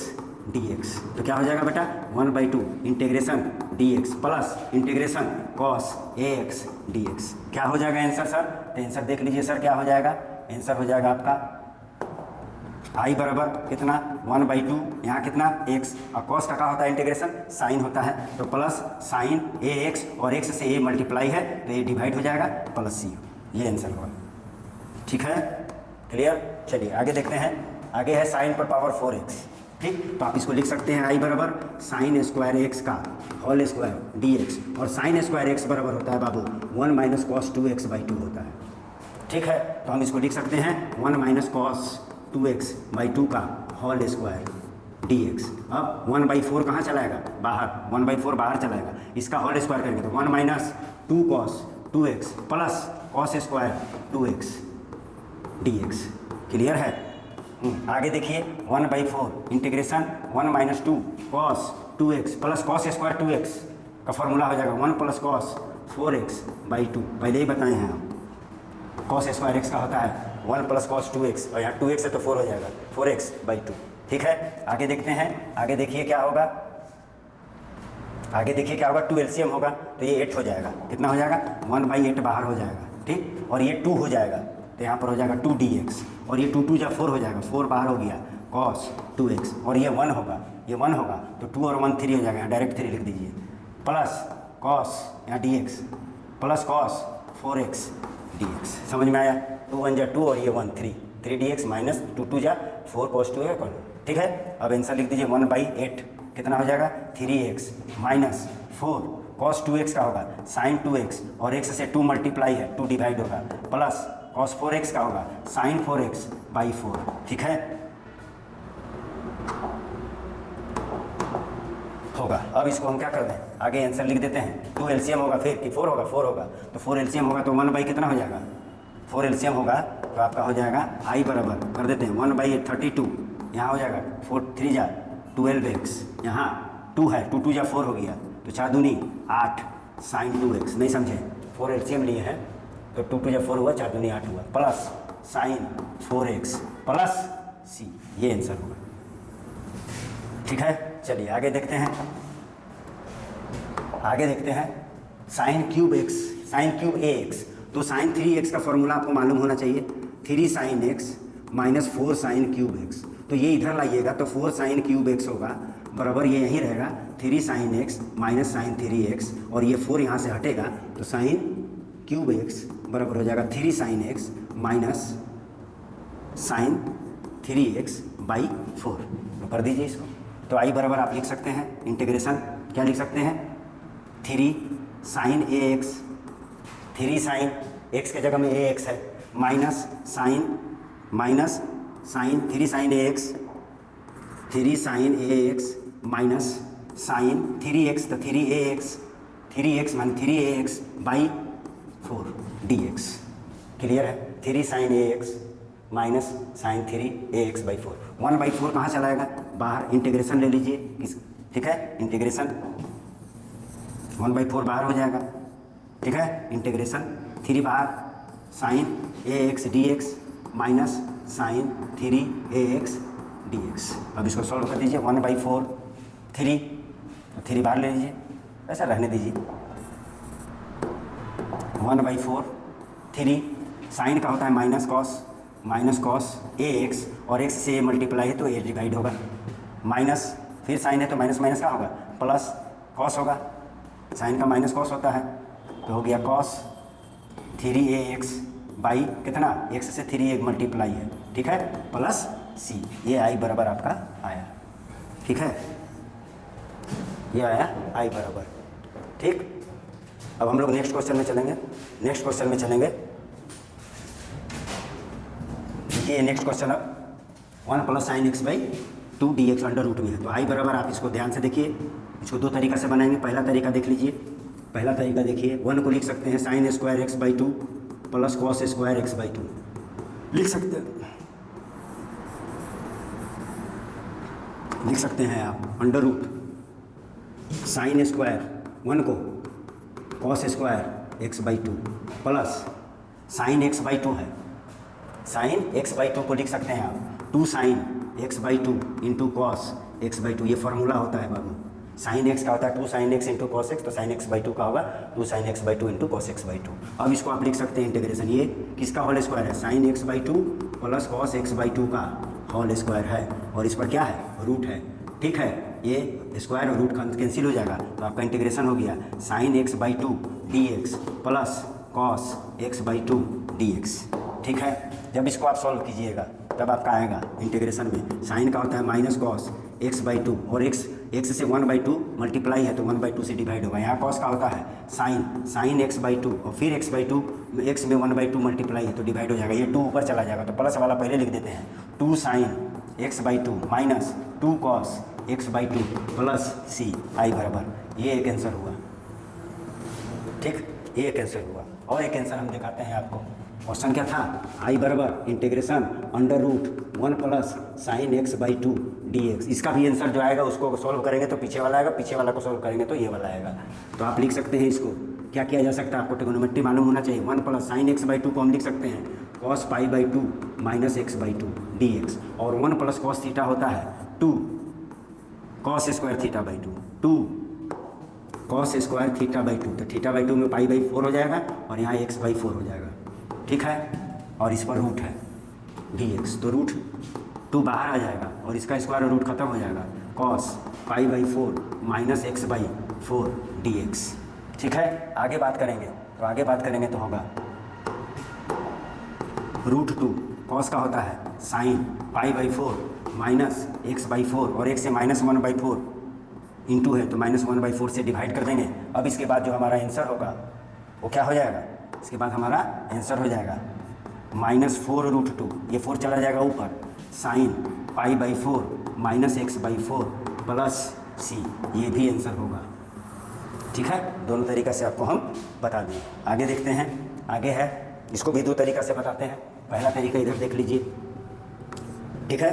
dx, तो क्या हो जाएगा बेटा 1/2 integration dx plus integration cos ax dx। क्या हो जाएगा आंसर सर? तो आंसर देख लीजिए सर, क्या हो जाएगा आंसर, हो जाएगा आपका आई बराबर कितना 1/2, यहाँ कितना x, और cos का क्या होता है इंटीग्रेशन, साइन होता है, तो प्लस साइन ए एक्स, और x से a मल्टीप्लाई है तो ये डिवाइड हो जाएगा प्लस सी, ये आंसर होगा। ठीक है, क्लियर? चलिए आगे देखते हैं। आगे है साइन पर पावर 4x। ठीक, तो आप इसको लिख सकते हैं आई बराबर साइन स्क्वायर एक्स का होल स्क्वायर dx, और साइन स्क्वायर एक्स बराबर होता है बाबू 1 माइनस cos 2x/2 होता है। ठीक है, तो हम इसको लिख सकते हैं 1 माइनस cos 2x/2 का होल स्क्वायर dx। अब 1/4 कहाँ चलाएगा, बाहर, 1/4 बाहर चलाएगा, इसका होल स्क्वायर करेंगे तो 1 minus 2 cos 2x plus cos square 2x dx। Clear है? आगे देखिए 1/4 integration 1 minus 2 cos 2x plus cos square 2x का फॉर्मूला हो जाएगा 1 प्लस cos 4x/2, पहले ही बताए हैं हम। cos स्क्वायर x का होता है 1 प्लस cos 2x, और यहाँ 2x है तो 4 हो जाएगा 4x/2। ठीक है, आगे देखते हैं। आगे देखिए क्या होगा, आगे देखिए क्या होगा, 2 एलसीएम होगा तो ये 8 हो जाएगा, कितना हो जाएगा 1/8 बाहर हो जाएगा। ठीक, और ये 2 हो जाएगा तो यहाँ पर हो जाएगा 2 dx, और ये 2 जब 4 हो जाएगा, 4 बाहर हो गया cos 2x, और ये 1 होगा, ये 1 होगा तो 2 और 1 3 हो जाएगा, यहाँ डायरेक्ट 3 लिख दीजिए, प्लस cos यहाँ dx plus cos 4x dx। समझ में आया? 2 1 जा 2 और ये 1 3 dx माइनस 2 2 जा 4 cos 2 है। ठीक है, अब आंसर लिख दीजिए 1/8 कितना हो जाएगा 3x माइनस 4 cos 2x का होगा sin 2x, और x से 2 मल्टीप्लाई है 2 डिवाइड होगा, प्लस cos 4x का होगा sin 4x/4। ठीक है, होगा। अब इसको हम क्या कर दें, आगे आंसर लिख देते हैं। 2 एलसीएम होगा फिर कि 4 होगा, 4 होगा तो 4 एलसीएम होगा तो 1 कितना हो जाएगा, 4 एलसीएम होगा तो आपका हो जाएगा आई बराबर कर देते हैं 1/32, यहाँ हो जाएगा 4 3 जा 12x, यहाँ 2 है 2 2 जा 4 हो गया तो 4 दूनी 8 sin 2x, नहीं समझे, 4 एलसीएम लिए हैं तो 2 2 जा 4 हुआ, 4 दूनी 8 हुआ, plus sin 4x plus c, ये आंसर होगा। ठीक है, चलिए आगे देखते हैं। आगे देखते हैं साइन क्यूब ax, तो साइन 3x का फॉर्मूला आपको मालूम होना चाहिए, 3 sin x minus 4 sin cube x, तो ये इधर लाइएगा तो 4 sin क्यूब x होगा, बराबर ये यहीं रहेगा 3 sin x minus sine 3x, और ये 4 यहाँ से हटेगा तो साइन क्यूब x बराबर हो जाएगा 3 sin x minus sign 3x/4। तो कर दीजिए इसको, तो आई बराबर आप लिख सकते हैं इंटीग्रेशन, क्या लिख सकते हैं 3 sin ax, 3 sin x के जगह में ax है, minus sine 3 sin ax, 3 sin ax minus sine 3x, तो 3x मान 3ax/4 dx। क्लियर है? 3 sin ax minus sign 3ax/4, 1/4 कहाँ चलाएगा, बाहर, इंटीग्रेशन ले लीजिए किस। ठीक है, इंटीग्रेशन 1/4 बाहर हो जाएगा। ठीक है, इंटीग्रेशन 3 बाहर sine ax dx minus sine 3ax dx। अब इसको सॉल्व कर दीजिए 1/4 3, तो 3 बाहर ले लीजिए, ऐसा रहने दीजिए, 1/4 3 साइन का होता है माइनस कॉस ए एक्स और एक्स से मल्टीप्लाई है तो ए डिवाइड होगा माइनस फिर साइन है तो माइनस माइनस का होगा प्लस कॉस होगा साइन का माइनस कॉस होता है तो हो गया कॉस 3ax बाई कितना एक्स से 3 मल्टीप्लाई है ठीक है प्लस सी ये आई बराबर आपका आया ठीक है ये आया आई बराबर ठीक। अब हम लोग नेक्स्ट क्वेश्चन में चलेंगे ये नेक्स्ट क्वेश्चन अब 1 + sin x / 2 dx under root में है तो आई बराबर आप इसको ध्यान से देखिए इसको दो तरीका से बनाएंगे। पहला तरीका देख लीजिए पहला तरीका देखिए 1 को लिख सकते हैं sin² x / 2 plus cos² x / 2 लिख सकते हैं आप अंडर रूट sin² 1 को cos² x / 2 plus sin x / 2 है sin x / 2 को लिख सकते हैं आप 2 sin x / 2 into cos x / 2 ये फॉर्मूला होता है बाबू sin x का होता है 2 sin x into cos x तो sin x / 2 का होगा 2 sin x / 2 into cos x / 2। अब इसको आप लिख सकते हैं इंटीग्रेशन ये किसका होल स्क्वायर है sin x / 2 plus cos x / 2 का होल स्क्वायर है और इस पर क्या है रूट है ठीक है ये स्क्वायर और रूट कैंसिल हो जाएगा तो आपका इंटीग्रेशन हो गया sin x / 2 dx plus cos x / 2 dx ठीक है। जब इसको आप सॉल्व कीजिएगा तब आपका आएगा इंटीग्रेशन में साइन का होता है माइनस कॉस x / 2 और x से 1/2 मल्टीप्लाई है तो 1/2 से डिवाइड होगा। यहाँ कॉस का होता है साइन x / 2 और फिर x / 2 x में 1/2 मल्टीप्लाई है तो डिवाइड हो जाएगा ये 2 ऊपर चला जाएगा तो प्लस वाला पहले लिख देते हैं 2 sin x / 2 minus 2 cos x / 2 plus c I बराबर ये एक आंसर हुआ ठीक ये एक आंसर हुआ। और एक आंसर हम दिखाते हैं आपको क्वेश्चन क्या था आई बराबर integration under root 1 plus sin x / 2 dx इसका भी आंसर जो आएगा उसको सॉल्व करेंगे तो पीछे वाला आएगा पीछे वाला को सॉल्व करेंगे तो ये वाला आएगा। तो आप लिख सकते हैं इसको क्या किया जा सकता है आपको ट्रिग्नोमेट्री मालूम होना चाहिए 1 प्लस sin x / 2 को हम लिख सकते हैं cos π / 2 माइनस x / 2 dx और 1 प्लस cos थीटा होता है 2 cos² थीटा / 2 2 cos² थीटा / 2 तो थीटा / 2 में π/4 हो जाएगा और यहाँ x/4 हो जाएगा ठीक है और इस पर रूट है dx तो रूट 2 बाहर आ जाएगा और इसका स्क्वायर रूट खत्म हो जाएगा cos π/4 माइनस x/4 dx ठीक है। आगे बात करेंगे तो होगा √2 cos का होता है sin π/4 माइनस x/4 और x से -1/4 इंटू है तो -1/4 से डिवाइड कर देंगे। अब इसके बाद जो हमारा आंसर होगा वो क्या हो जाएगा इसके बाद हमारा आंसर हो जाएगा -4√2 ये 4 चला जाएगा ऊपर sin π/4 minus x/4 plus c ये भी आंसर होगा ठीक है। दोनों तरीक़ा से आपको हम बता दें। आगे देखते हैं आगे है इसको भी दो तरीक़ा से बताते हैं। पहला तरीका इधर देख लीजिए ठीक है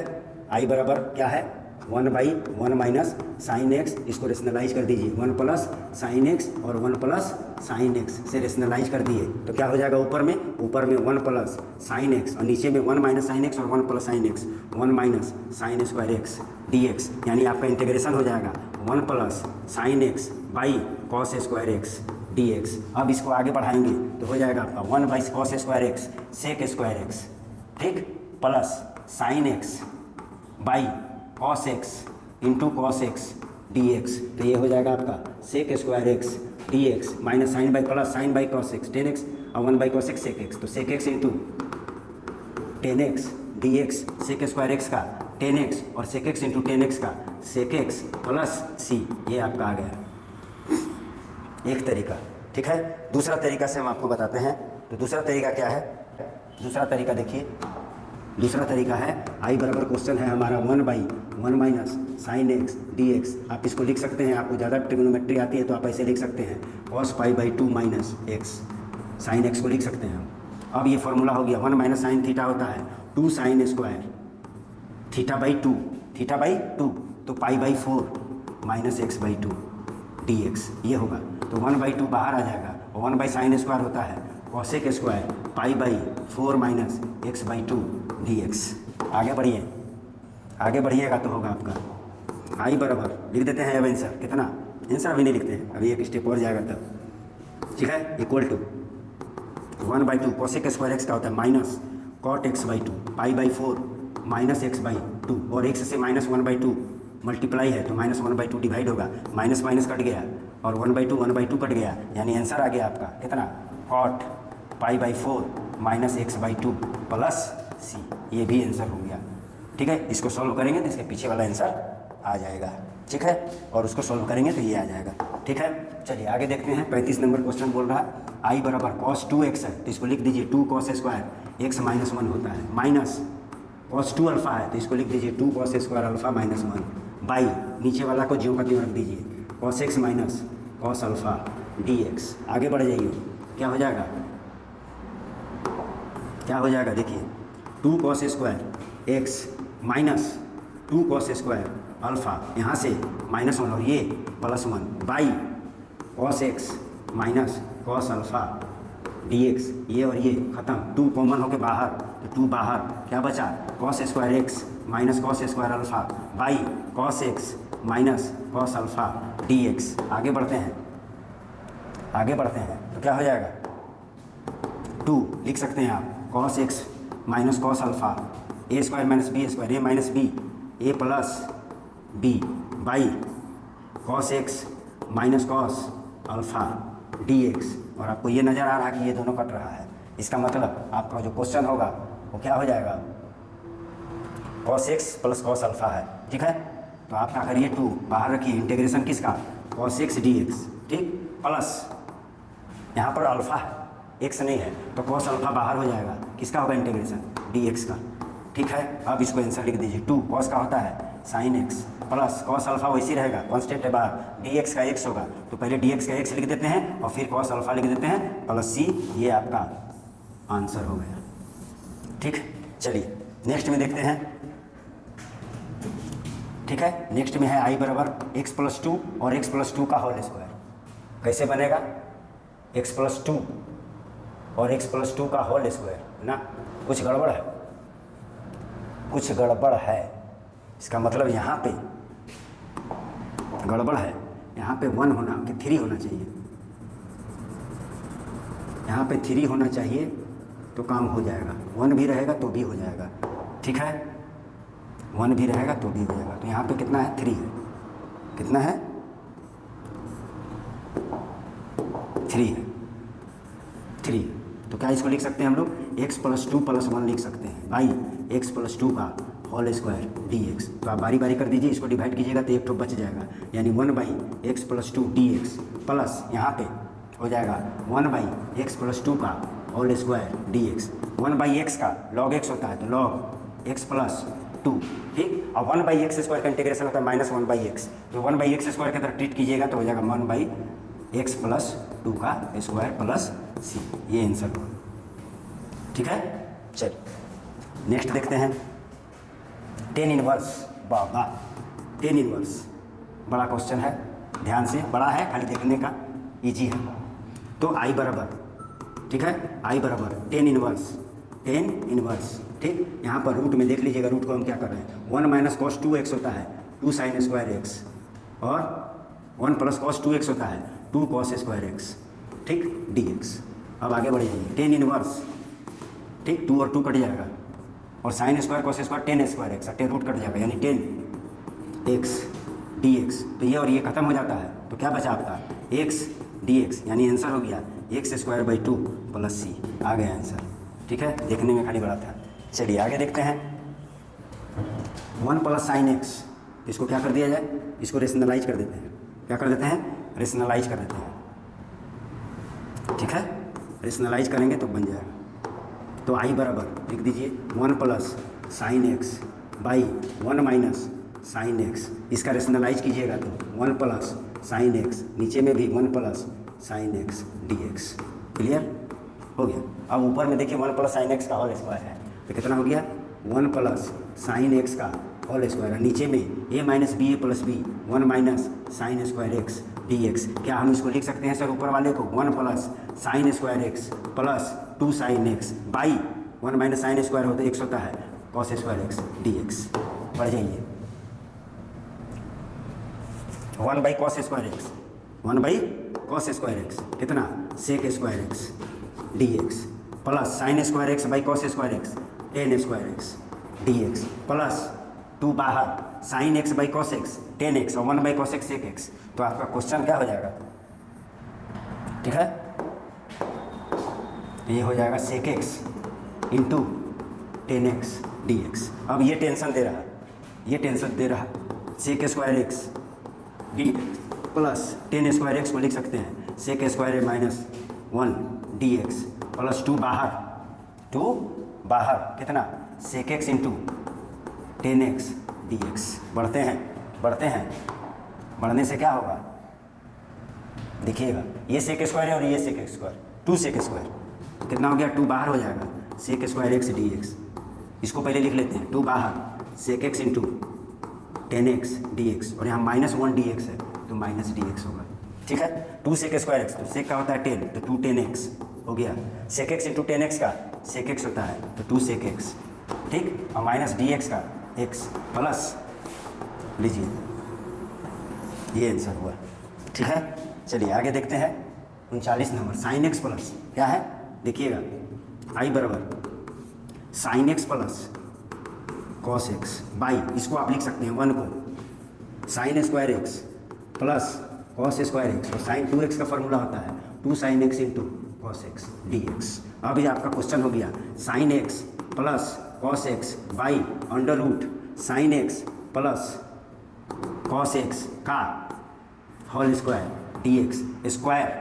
आई बराबर क्या है 1/1 माइनस sin x इसको रेशनलाइज कर दीजिए 1 प्लस sin x और 1 प्लस sin x से रेशनलाइज कर दिए तो क्या हो जाएगा ऊपर में 1 प्लस sin x और नीचे में 1 माइनस sin x और 1 plus sin x 1 minus sin² x dx यानी आपका इंटीग्रेशन हो जाएगा 1 plus sin x by cos² x dx। अब इसको आगे बढ़ाएंगे तो हो जाएगा आपका 1/cos² x sec² x ठीक plus sin x by cos x into cos x dx तो ये हो जाएगा आपका sec² x dx minus sine by plus sine by cos x 10x और 1/cos x sec x तो sec x into 10x dx sec² x का 10x और sec x into 10x का sec x प्लस c ये आपका आ गया एक तरीका ठीक है। दूसरा तरीका से हम आपको बताते हैं तो दूसरा तरीका क्या है दूसरा तरीका देखिए दूसरा तरीका है आई बराबर क्वेश्चन है हमारा 1/1 माइनस sin x dx आप इसको लिख सकते हैं आपको ज़्यादा ट्रिग्नोमेट्री आती है तो आप ऐसे लिख सकते हैं cos π/2 minus x sin x को लिख सकते हैं हम। अब ये फॉर्मूला हो गया 1 माइनस साइन थीटा होता है 2 sin² थीटा/2 तो π/4 माइनस x/2 dx ये होगा तो 1/2 बाहर आ जाएगा और 1/sin² होता है cosec² π/4 माइनस x/2 dx। आगे बढ़िएगा तो होगा आपका आई बराबर लिख देते हैं अब आंसर कितना आंसर अभी नहीं लिखते हैं अभी एक स्टेप और जाएगा तब ठीक है equal to 1/2 cosec square x का होता है minus cot x/2 π/4 minus x/2 और x से -1/2 मल्टीप्लाई है तो -1/2 डिवाइड होगा, माइनस माइनस कट गया और 1/2 कट गया, यानी आंसर आ गया आपका कितना cot π/4 minus x/2 plus c। ये भी आंसर हो गया। ठीक है, इसको सॉल्व करेंगे तो इसके पीछे वाला आंसर आ जाएगा। ठीक है, और उसको सॉल्व करेंगे तो ये आ जाएगा। ठीक है, चलिए आगे देखते हैं। 35 नंबर क्वेश्चन बोल रहा है आई बराबर cos 2x है तो इसको लिख दीजिए 2 cos स्क्वायर x माइनस 1 होता है, माइनस cos 2 अल्फा है तो इसको लिख दीजिए 2 cos square alpha minus 1 by नीचे वाला को ज्यों का त्यों रख दीजिए cos x minus cos alpha dx। आगे बढ़ जाइए, क्या हो जाएगा, क्या हो जाएगा देखिए 2 cos square x minus 2 cos square alpha, यहाँ से -1 और ये +1 by cos x minus cos alpha dx। ये और ये ख़त्म, 2 कॉमन होके बाहर तो 2 बाहर, क्या बचा cos square x minus cos square alpha by cos x minus cos alpha dx। आगे बढ़ते हैं, आगे बढ़ते हैं तो क्या हो जाएगा 2 लिख सकते हैं आप cos x minus cos alpha a square minus b square a minus b a plus b by cos x minus cos alpha dx। और आपको ये नज़र आ रहा है कि ये दोनों कट रहा है, इसका मतलब आपका जो क्वेश्चन होगा वो क्या हो जाएगा cos x plus cos alpha है। ठीक है, तो आप क्या करिए 2 बाहर रखिए, इंटीग्रेशन किसका cos x dx। ठीक, प्लस यहाँ पर अल्फा है x नहीं है तो cos अल्फा बाहर हो जाएगा, किसका होगा इंटीग्रेशन dx का। ठीक है, अब इसको आंसर लिख दीजिए 2 cos का होता है sin x plus cos alpha वैसी रहेगा, कांस्टेंट है बाहर, dx का x होगा तो पहले dx का x लिख देते हैं और फिर cos अल्फा लिख देते हैं प्लस c। ये आपका आंसर हो गया। ठीक, चलिए नेक्स्ट में देखते हैं। ठीक है, नेक्स्ट में है i बराबर x + 2 और x + 2 का होल स्क्वायर। कैसे बनेगा x + 2 और x + 2 का होल स्क्वायर ना, कुछ गड़बड़ है, कुछ गड़बड़ है, इसका मतलब यहाँ पे गड़बड़ है, यहाँ पे 1 होना कि 3 होना चाहिए, यहाँ पे 3 होना चाहिए तो काम हो जाएगा, 1 भी रहेगा तो भी हो जाएगा। ठीक है, 1 भी रहेगा तो भी हो जाएगा, तो यहाँ पे कितना है 3 है, कितना है 3 है, 3। तो क्या इसको लिख सकते हैं हम लोग x + 2 + 1 लिख सकते हैं बाई x + 2 का होल स्क्वायर dx। तो आप बारी बारी कर दीजिए, इसको डिवाइड कीजिएगा तो एक ठो बच जाएगा, यानी 1/x + 2 dx प्लस यहाँ पे हो जाएगा 1/x + 2 का होल स्क्वायर dx। 1/x का log x होता है तो log x + 2। ठीक, अब 1/x स्क्वायर का इंटीग्रेशन होता है -1/x, तो 1/x स्क्वायर की तरह ट्रीट कीजिएगा तो हो जाएगा 1/x + 2 का स्क्वायर प्लस c। ये आंसर होगा। ठीक है, चलिए नेक्स्ट देखते हैं tan इनवर्स। बाबा tan इनवर्स बड़ा क्वेश्चन है, ध्यान से, बड़ा है खाली देखने का इजी है। तो i बराबर, ठीक है, i बराबर tan इनवर्स। ठीक, यहाँ पर रूट में देख लीजिएगा, रूट को हम क्या कर रहे हैं 1 - cos 2x होता है 2 sin स्क्वायर x और 1 + cos 2x होता है 2 cos स्क्वायर x। ठीक, dx। अब आगे बढ़ जाइए tan इनवर्स। ठीक, 2 और 2 कट जाएगा और sin square cos square tan square x, 10 root cut जाएगा यानी 10x dx। तो ये और ये खत्म हो जाता है तो क्या बचा आपका x dx, यानी आंसर हो गया x²/2 प्लस c। आ गया आंसर। ठीक है, देखने में खाली बड़ा था। चलिए आगे देखते हैं 1 + sin x। इसको क्या कर दिया जाए, इसको रेशनलाइज कर देते हैं। क्या कर देते हैं, रेशनलाइज कर देते हैं। ठीक है, रेशनलाइज करेंगे तो बन जाएगा। तो i बराबर लिख दीजिए 1 + sin x by 1 - sin x। इसका रेशनलाइज कीजिएगा तो 1 + sin x, नीचे में भी 1 + sin x dx। क्लियर हो गया। अब ऊपर में देखिए 1 + sin x का होल स्क्वायर है तो कितना हो गया 1 + sin x का होल स्क्वायर है, नीचे में a - ba + b 1 - sin square x dx। क्या हम इसको लिख सकते हैं सर ऊपर वाले को 1 + sin square x plus 2 sin x by 1 - sin square होता है x होता है cos स्क्वायर x dx। बढ़ जाइए 1/cos square x, 1/cos square x कितना sec square x d x plus sine square x by cos square x tan square x d x plus 2 बाहर sine x by cos x tan x और 1 by cos x sec x. तो आपका question क्या हो जाएगा, ठीक है, ये हो जाएगा sec x into tan x d x. अब ये टेंशन दे रहा, ये टेंशन दे रहा, sec square x d plus tan square x को लिख सकते हैं sec square minus 1 d x plus 2 बाहर कितना sec x into tan x d x. बढ़ते हैं बढ़ने से क्या होगा देखिएगा, ये सेक स्क्वायर है और ये सेक स्क्वायर 2 सेक स्क्वायर कितना हो गया 2 बाहर हो जाएगा sec square x d x. इसको पहले लिख लेते हैं 2 बाहर sec x into tan x d x और यहाँ माइनस 1 डी एक्स है तो माइनस डी एक्स होगा, ठीक है। 2 सेक स्क्वायर एक्स तो सेक का होता है 10 तो 2 टेन एक्स हो गया, sec x into tan x का सेक एक्स होता है तो 2 सेक एक्स, ठीक, और माइनस डी एक्स का एक्स प्लस लीजिए ये आंसर हुआ, ठीक है। चलिए आगे देखते हैं 39 नंबर साइन एक्स प्लस क्या है देखिएगा आई बराबर sine x plus cos x by, इसको आप लिख सकते हैं 1 को sine square x plus cos square x और साइन 2x का फॉर्मूला होता है 2 sine x into cos x d x. अब ये आपका क्वेश्चन हो गया sine x plus cos x by under root sine x plus cos x का whole square d x square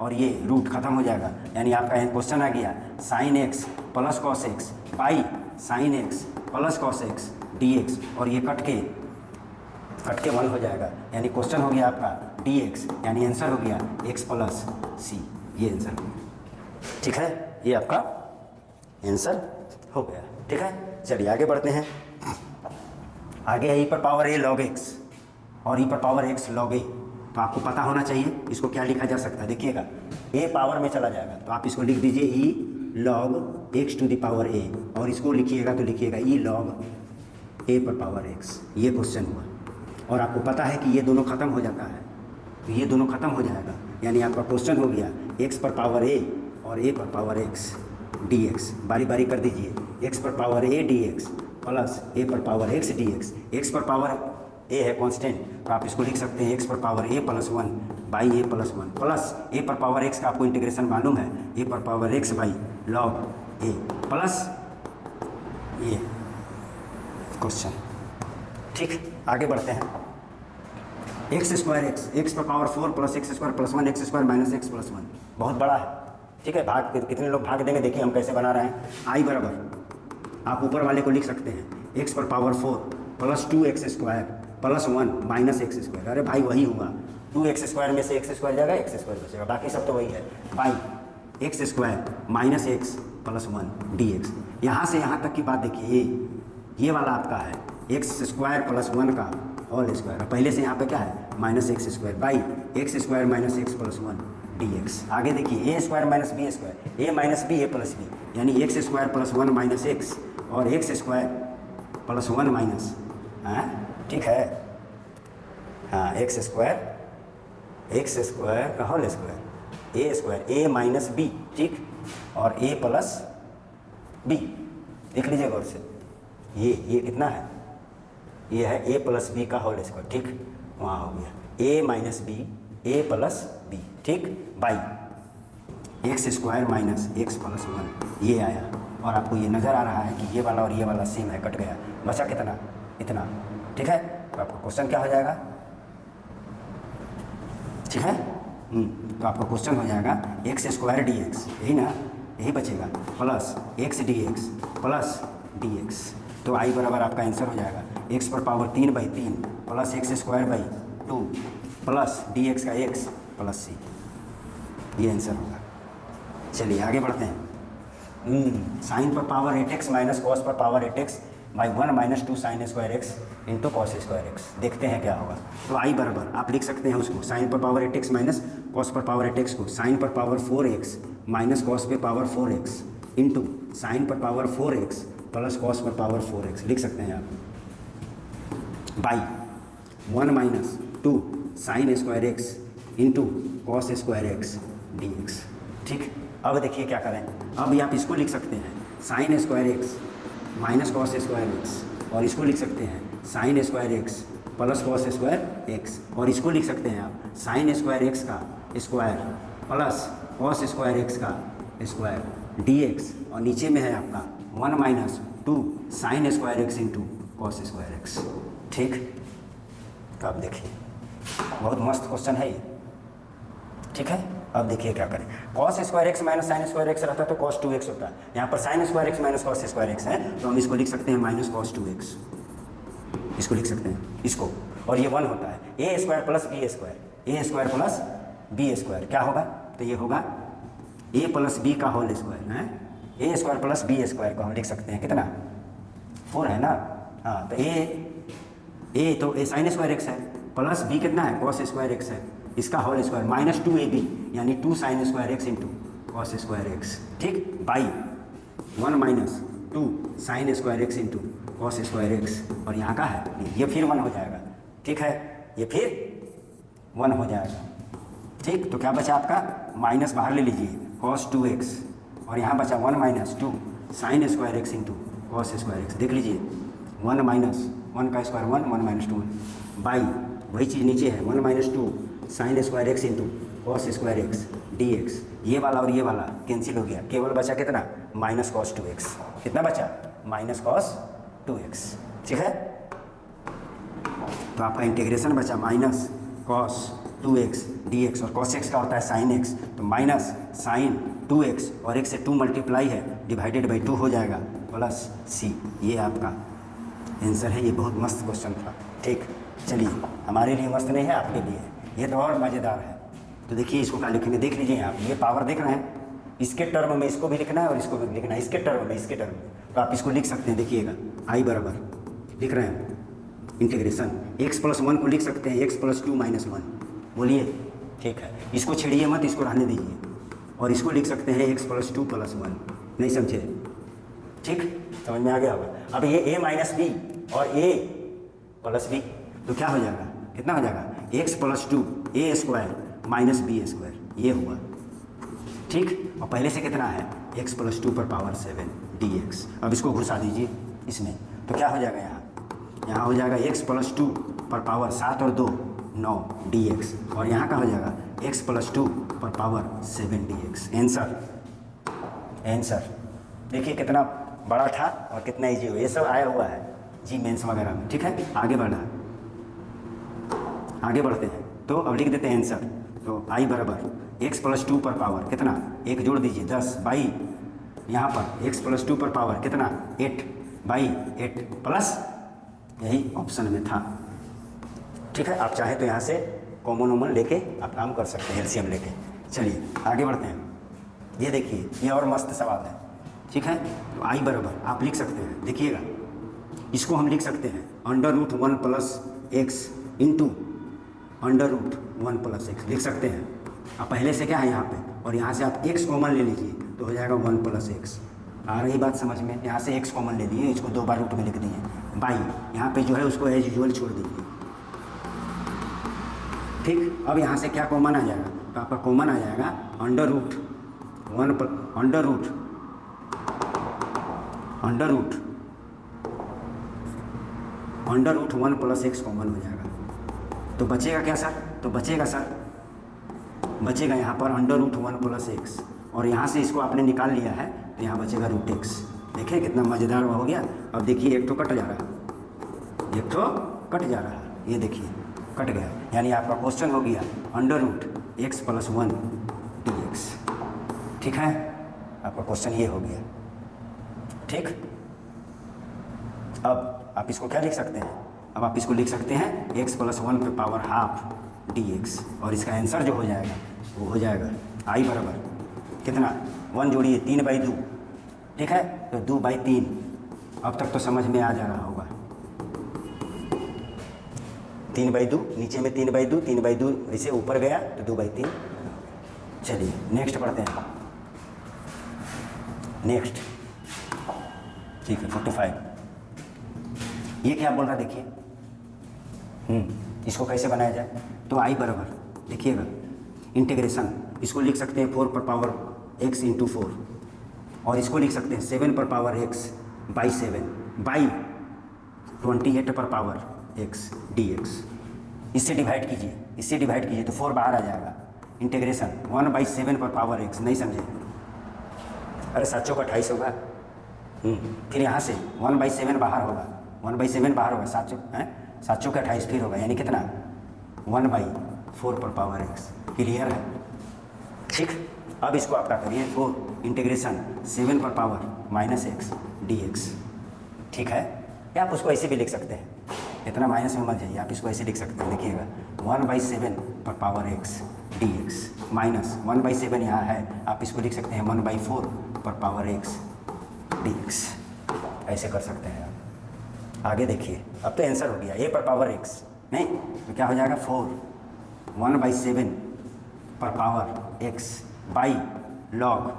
और ये रूट खत्म हो जाएगा, यानी आपका क्वेश्चन आ गया sine x plus cos x by sine x plus cos x d x और ये कट के 1 हो जाएगा, यानी क्वेश्चन हो गया आपका डी एक्स, यानी आंसर हो गया एक्स प्लस सी, ये आंसर हो गया, ठीक है। ये आपका आंसर हो गया, ठीक है। चलिए आगे बढ़ते हैं। आगे है ई पर पावर ए लॉग एक्स और ई पर पावर एक्स लॉग ए। तो आपको पता होना चाहिए इसको क्या लिखा जा सकता है देखिएगा, ए पावर में चला जाएगा तो आप इसको लिख दीजिए e log x to the power a और इसको लिखिएगा तो लिखिएगा ई लॉग ए पर पावर एक्स। ये क्वेश्चन हुआ और आपको पता है कि ये दोनों खत्म हो जाता है तो ये दोनों खत्म हो जाएगा, यानी आपका क्वेश्चन हो गया एक्स पर पावर ए और ए पर पावर एक्स डी एक्स। बारी बारी कर दीजिए, एक्स पर power a d x plus a पर power x d x. X पर पावर ए है कांस्टेंट तो आप इसको लिख सकते हैं एक्स पर power a plus 1 by a plus 1 plus a पर पावर एक्स का आपको इंटीग्रेशन मालूम है ए पर power x by log A plus ये क्वेश्चन, ठीक। आगे बढ़ते हैं एक्स स्क्वायर एक्स पर power 4 plus x square plus 1 x square minus x plus 1 बहुत बड़ा है, ठीक है। भाग कितने लोग भाग देंगे देखिए हम कैसे बना रहे हैं। आई बराबर आप ऊपर वाले को लिख सकते हैं एक्स पर power 4 plus 2 x square plus 1 minus x square. अरे भाई वही हुआ 2 एक्स स्क्वायर में से एक्स स्क्वायर जाएगा एक्स स्क्वायर बचेगा, बाकी सब तो वही है by x square minus x plus 1 d x. यहाँ से यहाँ तक की बात देखिए ये वाला आपका है एक्स स्क्वायर प्लस 1 का होल स्क्वायर, पहले से यहाँ पे क्या है minus x square by x square minus x plus 1 d x. आगे देखिए ए स्क्वायर माइनस बी स्क्वायर ए माइनस बी ए प्लस बी, यानी x square plus 1 minus x और एक्स स्क्वायर प्लस 1 माइनस, हाँ ठीक है, हाँ एक्स स्क्वायर का होल स्क्वायर ए square ए minus B, ठीक, और ए प्लस बी देख लीजिए गौर से, ये कितना है, ये है ए प्लस बी का होल स्क्वायर, ठीक, वहाँ हो गया ए माइनस बी ए प्लस बी, ठीक, by x square minus x plus 1 ये आया। और आपको ये नज़र आ रहा है कि ये वाला और ये वाला सेम है, कट गया, बचा कितना, इतना, ठीक है। तो आपका क्वेश्चन क्या हो जाएगा, ठीक है, तो आपका क्वेश्चन हो जाएगा एक्स स्क्वायर डी एक्स, यही ना, यही बचेगा, plus x d x plus D x. तो आई बराबर आपका आंसर हो जाएगा एक्स पर power 3/3 plus x square by 2 plus D x का एक्स प्लस सी, ये आंसर होगा। चलिए आगे बढ़ते हैं। साइन पर पावर 8x माइनस कॉस पर power 8x by 1 minus 2 sine square x into cos square x, देखते हैं क्या होगा। तो आई बराबर आप लिख सकते हैं उसको साइन पर पावर 8x माइनस कॉस पर पावर 8x को साइन पर पावर 4x माइनस कॉस पे पावर 4x इंटू साइन पर पावर 4x प्लस कॉस पर पावर 4x लिख सकते हैं आप, by 1 minus 2 sine square x into cos square x d x, ठीक। अब देखिए क्या करें, अब आप इसको लिख सकते हैं sign square x minus cos square x, और इसको लिख सकते हैं sign square x plus cos square x, और इसको लिख सकते हैं आप साइन स्क्वायर एक्स का square plus cos square x का स्क्वायर डी एक्स, और नीचे में है आपका 1 minus 2 sine square x into cos square x. ठीक, तो आप देखिए बहुत मस्त क्वेश्चन है ये। ठीक है, अब देखिए क्या करें, cos square x minus sign square x रहता तो कॉस 2x होता है, यहाँ पर sign square x minus cos square x है, तो हम इसको लिख सकते हैं माइनस कॉस 2x, इसको लिख सकते हैं इसको, और ये 1 होता है ए स्क्वायर प्लस बी स्क्वायर, ए स्क्वायर प्लस बी स्क्वायर क्या होगा, तो ये होगा ए प्लस बी का होल स्क्वायर है, ए स्क्वायर प्लस बी स्क्वायर को हम लिख सकते हैं कितना 4 है ना, हाँ तो ए तो ए साइन स्क्वायर एक्स है प्लस बी कितना है कॉस स्क्वायर एक्स है, इसका होल स्क्वायर माइनस 2ab यानी 2 sine square x into cos square x. ठीक, by 1 minus 2 sine square x into cos square x, और यहाँ का है ये फिर 1 हो जाएगा। ठीक है, ये फिर 1 हो जाएगा। ठीक, तो क्या बचा आपका माइनस बाहर ले लीजिए कॉस 2x, और यहाँ बचा 1 minus 2 sine square x into cos square x. देख लीजिए 1 माइनस 1 का स्क्वायर 1 1 माइनस 2 बाई वही चीज़ नीचे है 1 minus 2 sine square x into cos square x d x, ये वाला और ये वाला कैंसिल हो गया, केवल बचा कितना माइनस कॉस 2x, कितना बचा माइनस कॉस 2x। ठीक है, तो आपका इंटीग्रेशन बचा माइनस कॉस 2x dx, और cos x का होता है साइन x, तो माइनस साइन 2x और x से 2 मल्टीप्लाई है डिवाइडेड बाई 2 हो जाएगा प्लस c, ये आपका आंसर है। ये बहुत मस्त क्वेश्चन था। ठीक, चलिए हमारे लिए मस्त नहीं है, आपके लिए ये तो और मज़ेदार है। तो देखिए इसको क्या लिखेंगे, देख लीजिए आप, ये पावर देख रहे हैं, इसके टर्म में इसको भी लिखना है और इसको भी लिखना है, इसके टर्म में इसके टर्म में, तो आप इसको लिख सकते हैं। देखिएगा आई बराबर लिख रहे हैं इंटीग्रेशन x प्लस 1 को लिख सकते हैं x प्लस 2 माइनस 1, बोलिए। ठीक है, इसको छेड़िए मत, इसको रहने दीजिए, और इसको लिख सकते हैं x प्लस 2 प्लस 1, नहीं समझे? ठीक, समझ में आ गया होगा। अब ये a माइनस बी और a प्लस बी, तो क्या हो जाएगा, कितना हो जाएगा x plus 2 a square minus b square, ये हुआ। ठीक, और पहले से कितना है x प्लस 2 पर पावर 7 dx। अब इसको घुसा दीजिए इसमें, तो क्या हो जाएगा, यहाँ हो जाएगा x प्लस 2 पर पावर 7 और 2 9 dx, और यहाँ का हो जाएगा x प्लस 2 पर पावर 7 dx। आंसर देखिए कितना बड़ा था और कितना ईजी हो, ये सब आया हुआ है जी मेंस वगैरह में। ठीक है, आगे बढ़ते हैं, तो अब लिख देते हैं आंसर। तो आई बराबर x प्लस 2 पर पावर कितना, 1 जोड़ दीजिए 10 बाई यहाँ पर x प्लस 2 पर पावर कितना 8 बाई 8 प्लस, यही ऑप्शन में था। ठीक है, आप चाहे तो यहाँ से कॉमन वॉमन लेके आप काम कर सकते हैं, एलसीएम लेके। चलिए आगे बढ़ते हैं, ये देखिए ये और मस्त सवाल है। ठीक है, तो आई बराबर आप लिख सकते हैं, देखिएगा इसको हम लिख सकते हैं √1 plus x into √1 plus x लिख सकते हैं। अब पहले से क्या है यहाँ पे, और यहाँ से आप x कॉमन ले लीजिए तो हो जाएगा 1 प्लस एक्स। आ रही बात समझ में, यहाँ से x कॉमन ले लिए, इसको 2 बार रूट में लिख दिए, बाई यहाँ पे जो है उसको एज यूजुअल छोड़ दीजिए। ठीक, अब यहाँ से क्या कॉमन आ जाएगा, तो आपका कॉमन आ जाएगा √1 प्लस एक्स कॉमन हो जाएगा, तो बचेगा क्या सर, तो बचेगा यहाँ पर √1 प्लस एक्स, और यहाँ से इसको आपने निकाल लिया है तो यहाँ बचेगा √x। देखिए कितना मज़ेदार हो गया। अब देखिए एक तो कट जा रहा है, ये देखिए कट गया, यानी आपका क्वेश्चन हो गया √x प्लस 1 dx। ठीक है, आपका क्वेश्चन ये हो गया। ठीक, अब आप इसको क्या लिख सकते हैं, अब आप इसको लिख सकते हैं x प्लस 1 पे पावर हाफ dx, और इसका आंसर जो हो जाएगा वो हो जाएगा आई बराबर कितना 1 जोड़िए 3/2। ठीक है, तो 2/3। अब तक तो समझ में आ जा रहा होगा। 3/2 नीचे में 3/2 3/2 ऐसे ऊपर गया तो 2/3। चलिए नेक्स्ट पढ़ते हैं। नेक्स्ट ठीक है 45। ये क्या बोल रहा है देखिए, इसको कैसे बनाया जाए, तो आई बराबर देखिएगा इंटीग्रेशन, इसको लिख सकते हैं 4 पर पावर एक्स इंटू 4, और इसको लिख सकते हैं 7 पर पावर एक्स बाई 7 बाई 28 पर पावर एक्स डी एक्स। इससे डिवाइड कीजिए, इससे डिवाइड कीजिए तो 4 बाहर आ जाएगा। इंटीग्रेशन 1/7 पर पावर एक्स, नहीं समझे? अरे 7 चौक 28 होगा। फिर यहाँ से 1/7 बाहर होगा, 1/7 बाहर होगा, 7 चौक है, 7 चौक 28 फिर होगा, यानी कितना 1/4 पर पावर एक्स। क्लियर है? ठीक। अब इसको आपका करिए 4 इंटीग्रेशन 7 पर power minus x d x. ठीक है? या आप उसको ऐसे भी लिख सकते हैं, इतना माइनस में मत जाइए, आप इसको ऐसे लिख सकते हैं। लिखिएगा 1/7 पर power x d x minus 1/7 यहाँ है, आप इसको लिख सकते हैं 1/4 पर पावर एक्स डी एक्स। ऐसे कर सकते हैं आप। आगे देखिए, अब तो आंसर हो गया ए पर पावर एक्स, नहीं तो क्या हो जाएगा 4 1/7 पर power x by log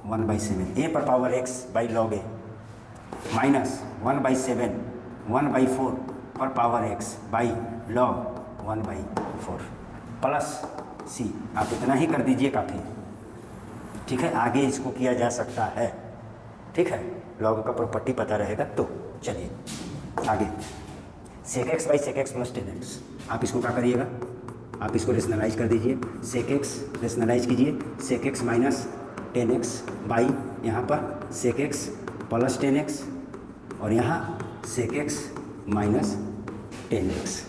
1/7, a पर power x by log a minus 1/7 1/4 पर power x by log 1/4 plus c. आप इतना ही कर दीजिए, काफ़ी। ठीक है? आगे इसको किया जा सकता है। ठीक है? लॉग का प्रॉपर्टी पता रहेगा तो। चलिए आगे, sec x by sec x plus tan x. आप इसको क्या करिएगा, आप इसको रेशनलाइज कर दीजिए। सेक एक्स रेशनलाइज कीजिए, सेक एक्स माइनस 10x बाई यहाँ पर सेक एक्स प्लस 10x, और यहाँ सेक एक्स माइनस 10x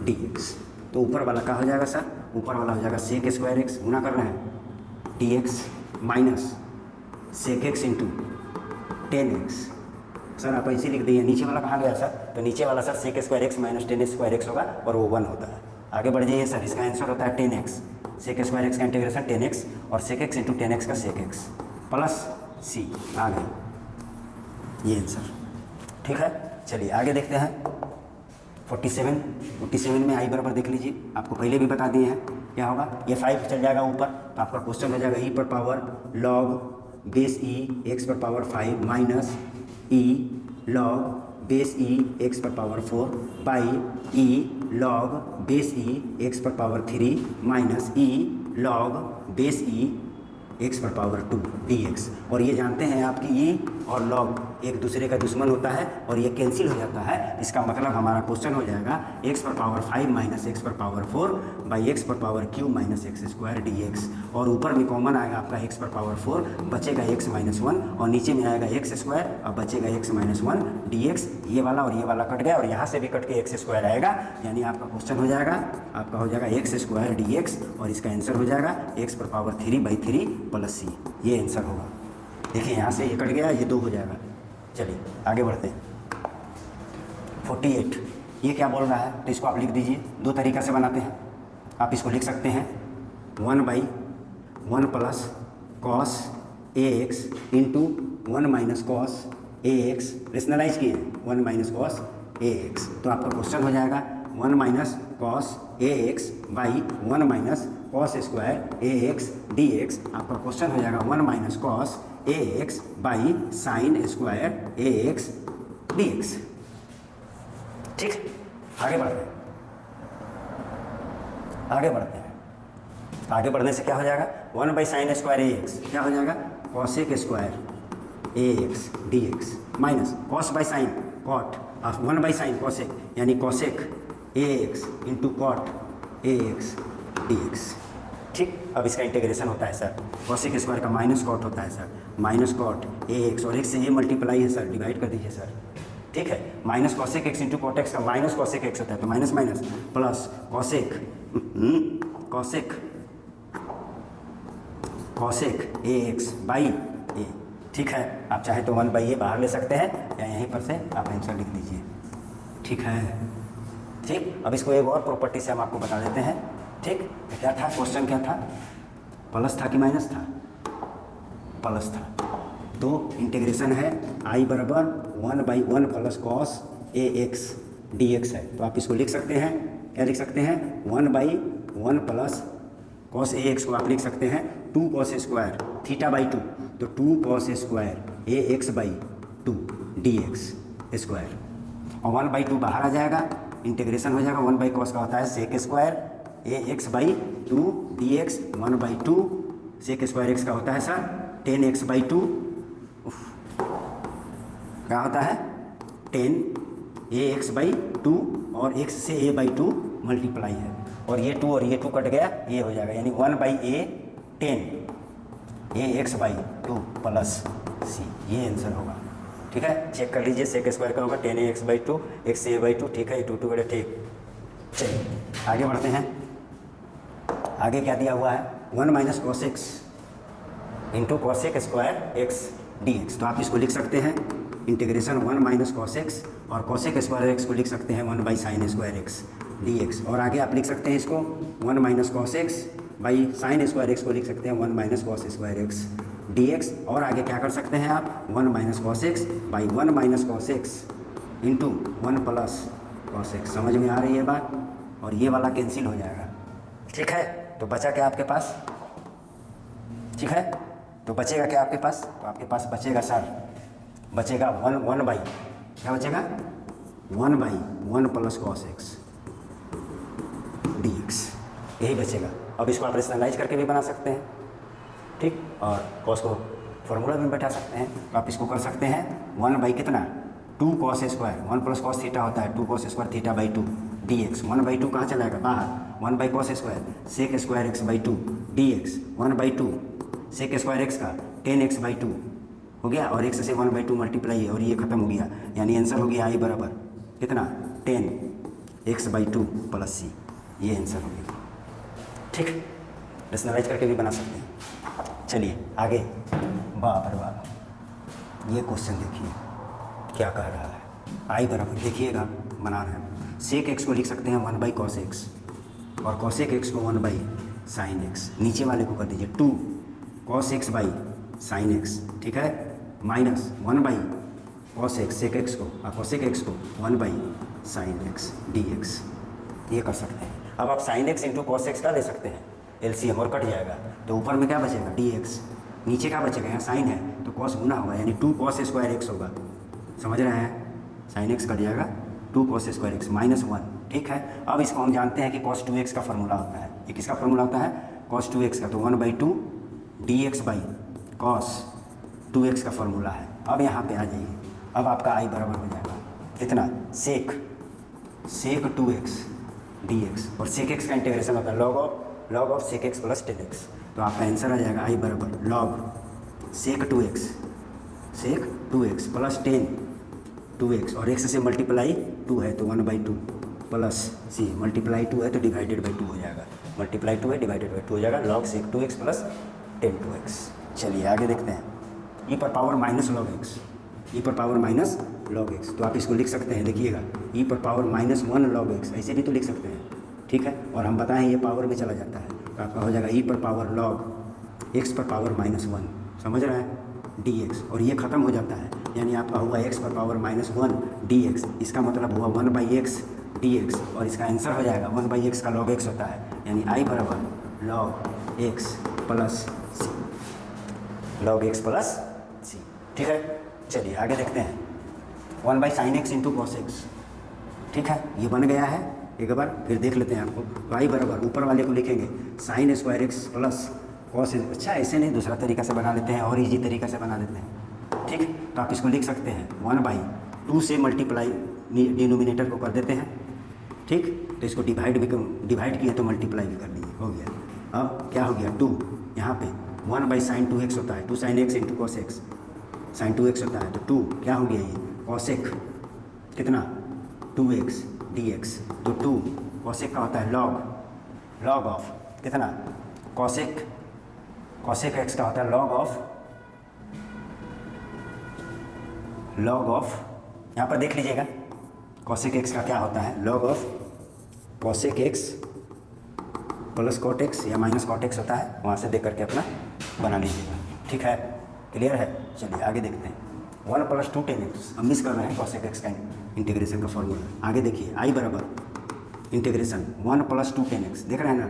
dx। तो ऊपर वाला क्या हो जाएगा सर? ऊपर वाला हो जाएगा सेक स्क्वायर एक्स, गुना कर रहे हैं dx minus sec x into 10x। Sir आप ऐसे लिख दीजिए। नीचे वाला कहाँ गया सर? तो नीचे वाला sir sec square x minus 10x square x होगा, और वो 1 होता है। आगे बढ़ जाइए सर, इसका आंसर होता है 10x, सेक स्क्वायर एक्स का इंटीग्रेशन 10x और सेक एक्स इंटू 10x का सेक एक्स प्लस सी। आ गए ये आंसर। ठीक है? चलिए आगे देखते हैं। 47 में आई बराबर देख लीजिए, आपको पहले भी बता दिए हैं क्या होगा। ये 5 चल जाएगा ऊपर, तो आपका क्वेश्चन हो जाएगा ई पर पावर लॉग बेस ई एक्स पर पावर 5 माइनस ई लॉग बेस ई एक्स पर power 4 by E log base E x पर पावर 3 माइनस ई लॉग बेस ई एक्स पर पावर 2 dx। और ये जानते हैं आपकी ई और लॉग एक दूसरे का दुश्मन होता है, और ये कैंसिल हो जाता है। इसका मतलब हमारा क्वेश्चन हो जाएगा एक्स पर पावर 5 माइनस एक्स पर पावर 4 बाई एक्स पर power cube minus x square dx। और ऊपर में कॉमन आएगा आपका एक्स पर पावर 4, बचेगा एक्स माइनस 1, और नीचे में आएगा एक्स स्क्वायर, और बचेगा एक्स माइनस 1 dx। ये वाला और ये वाला कट गया, और यहाँ से भी कट के एक्स स्क्वायर आएगा, यानी आपका क्वेश्चन हो जाएगा, आपका हो जाएगा एक्स स्क्वायर dx, और इसका आंसर हो जाएगा एक्स पर पावर 3/3 प्लस सी। ये आंसर होगा। देखिए यहाँ से ये कट गया, ये 2 हो जाएगा। चलिए आगे बढ़ते हैं। 48 ये क्या बोल रहा है, तो इसको आप लिख दीजिए। 2 तरीक़ा से बनाते हैं। आप इसको लिख सकते हैं 1/1 plus cos a x into 1 minus cos a x. Rationalise किए 1 माइनस कॉस ए एक्स, तो आपका क्वेश्चन हो जाएगा 1 minus cos a x by 1 minus cos square a x d x. आपका क्वेश्चन हो जाएगा 1 minus cos a x by sine square a x d x. ठीक, आगे बढ़ते हैं। आगे बढ़ते हैं। आगे बढ़ने से क्या हो जाएगा 1 by sine square a x क्या हो जाएगा cosec square a x d x minus cos by sine cot of 1 by sine cosec, यानी cosec a x into cot a x d x. ठीक, अब इसका इंटीग्रेशन होता है सर, कॉसेक स्क्वायर का माइनस कॉट होता है sir, minus cot a x, और एक्स से ये मल्टीप्लाई है सर, डिवाइड कर दीजिए सर। ठीक है, minus cosec x into cot x का माइनस कॉसेक एक्स होता है, तो minus minus plus cosec cosec cosec a x by a. ठीक है, आप चाहे तो 1 बाई ए बाहर ले सकते हैं, या यहीं पर से आप आंसर लिख दीजिए। ठीक है, ठीक। अब इसको एक और प्रॉपर्टी से हम आपको बता देते हैं। ठीक, क्या था क्वेश्चन, क्या था, प्लस था कि माइनस था? प्लस था। तो इंटीग्रेशन है आई बराबर 1/1 plus cos a x d x है, तो आप इसको लिख सकते हैं, क्या लिख सकते हैं 1/1 प्लस कॉस ए एक्स को आप लिख सकते हैं 2 कॉस स्क्वायर थीटा बाई 2, तो 2 cos square a x by 2 d x square, और 1/2 बाहर आ जाएगा, इंटीग्रेशन हो जाएगा 1 बाई कॉस का होता है sec square a x by 2 d x 1/2 sec square x का होता है सर 10x/2, क्या होता है 10ax/2 और x से a/2 मल्टीप्लाई है, और ये 2 और ये 2 कट गया, ये हो जाएगा, यानी 1/a 10ax/2 प्लस c, ये आंसर होगा। ठीक है, चेक कर लीजिए, सेक स्क्वायर का होगा 10ax/2 x से a/2, ठीक है, 2 बड़े, ठीक। चलिए आगे बढ़ते हैं। आगे क्या दिया हुआ है 1 minus cos x into cosec square x dx, तो आप इसको लिख सकते हैं इंटीग्रेशन 1 माइनस कॉस एक्स, और कॉसेक स्क्वायर एक्स को लिख सकते हैं 1 by sine square x dx, और आगे आप लिख सकते हैं इसको 1 minus cos x by sine square x को लिख सकते हैं 1 minus cos square x dx, और आगे क्या कर सकते हैं आप 1 minus cos x by 1 minus cos x into 1 plus cos x. समझ में आ रही है बात, और ये वाला कैंसिल हो जाएगा। ठीक है, तो बचा क्या आपके पास, ठीक है, तो बचेगा क्या आपके पास, तो आपके पास बचेगा सर, बचेगा 1 बाई, क्या बचेगा 1/1 प्लस कॉस एक्स dx, यही बचेगा। अब इसको आप रेशनलाइज करके भी बना सकते हैं, ठीक, और कॉस को फॉर्मूला में बैठा सकते हैं, तो आप इसको कर सकते हैं 1 बाई कितना 2 cos square, 1 plus cos theta होता है 2 कॉस स्क्वायर थीटा/2 dx, 1/2 कहाँ चला जाएगा बाहर, 1 by cos square sec square x/2 dx, 1/2 sec square x का 10x/2 हो गया, और x से 1/2 मल्टीप्लाई है, और ये खत्म हो गया, यानी आंसर हो गया i बराबर कितना 10x/2 प्लस c, ये आंसर हो गया। ठीक, रेशनलाइज करके भी बना सकते हैं। चलिए आगे, बाप रे बाप, ये क्वेश्चन देखिए क्या कह रहा है, i बराबर देखिएगा बना रहे हैं, सेक एक्स को लिख सकते हैं 1 बाई कॉस एक्स, और कॉसेक एक्स को 1 बाई साइन एक्स, नीचे वाले को कर दीजिए 2 cos x by sine x, ठीक है, minus 1 by cos x sec x को, और कॉसेक एक्स को 1 बाई साइन एक्स dx, ये कर सकते हैं। अब आप sign x into cos x का ले सकते हैं एलसीएम, और कट जाएगा, तो ऊपर में क्या बचेगा dx, नीचे क्या बचेगा, यहाँ साइन है तो कॉस गुना होगा, यानी 2 कॉस स्क्वायर एक्स होगा, समझ रहे हैं, साइन एक्स कट जाएगा 2 कॉस स्क्वायर एक्स -1, ठीक है। अब इसको हम जानते हैं कि cos 2x का फॉर्मूला होता है, ये किसका फॉर्मूला होता है cos 2x का, तो 1/2 dx बाई cos 2x का फॉर्मूला है। अब यहाँ पे आ जाइए, अब आपका i बराबर हो जाएगा कितना सेक 2x dx, और सेक x का इंटीग्रेशन होता है log of sec x plus 10x, तो आपका आंसर आ जाएगा i बराबर log सेक 2x प्लस 2x, और x से मल्टीप्लाई 2 है तो 1/2 प्लस c, मल्टीप्लाई 2 है तो डिवाइडेड बाई 2 हो जाएगा, मल्टीप्लाई 2 है डिवाइडेड बाई 2 हो जाएगा, log सेक 2x प्लस 10 चलिए आगे देखते हैं, e पर power minus log x, e पर पावर माइनस लॉग एक्स, तो आप इसको लिख सकते हैं, देखिएगा e पर पावर -1 लॉग एक्स, ऐसे भी तो लिख सकते हैं, ठीक है, और हम बताएं ये पावर में चला जाता है, तो आपका हो जाएगा e पर पावर लॉग एक्स पर पावर -1, समझ रहे हैं dx, और ये ख़त्म हो जाता है, यानी आपका हुआ x पर पावर -1 dx, इसका मतलब हुआ 1/x dx, और इसका आंसर हो जाएगा 1/x का log x होता है, यानी i बराबर log x plus c, log x plus c, ठीक है। चलिए आगे देखते हैं 1 by sine x into cos x, ठीक है, ये बन गया है, एक बार फिर देख लेते हैं आपको, तो i बराबर ऊपर वाले को लिखेंगे sign square x plus cos, अच्छा ऐसे नहीं, दूसरा तरीका से बना लेते हैं, और इजी तरीका से बना लेते हैं, ठीक, तो आप इसको लिख सकते हैं 1/2 से मल्टीप्लाई डिनोमिनेटर को कर देते हैं, ठीक, तो इसको डिवाइड किया तो मल्टीप्लाई भी कर दीजिए, हो गया। अब क्या हो गया 2, यहाँ पे 1 बाई साइन 2x होता है, 2 sine x into cos x, sine 2x होता है, तो 2 क्या हो गया ये कॉसेक कितना 2x dx, तो 2 कॉसेक का होता है लॉग ऑफ कितना कॉसेक एक्स का होता है लॉग ऑफ यहाँ पर देख लीजिएगा, कॉसेक एक्स का क्या होता है log of cosec x plus cot x या माइनस कॉट एक्स होता है, वहाँ से देख करके अपना बना लीजिएगा, ठीक है, क्लियर है। चलिए आगे देखते हैं 1 + 2 tan x, हम मिस कर रहे हैं कॉसेक एक्स का इंटीग्रेशन का फॉर्मूला, आगे देखिए i बराबर इंटीग्रेशन 1 + 2 tan x, देख रहे हैं ना,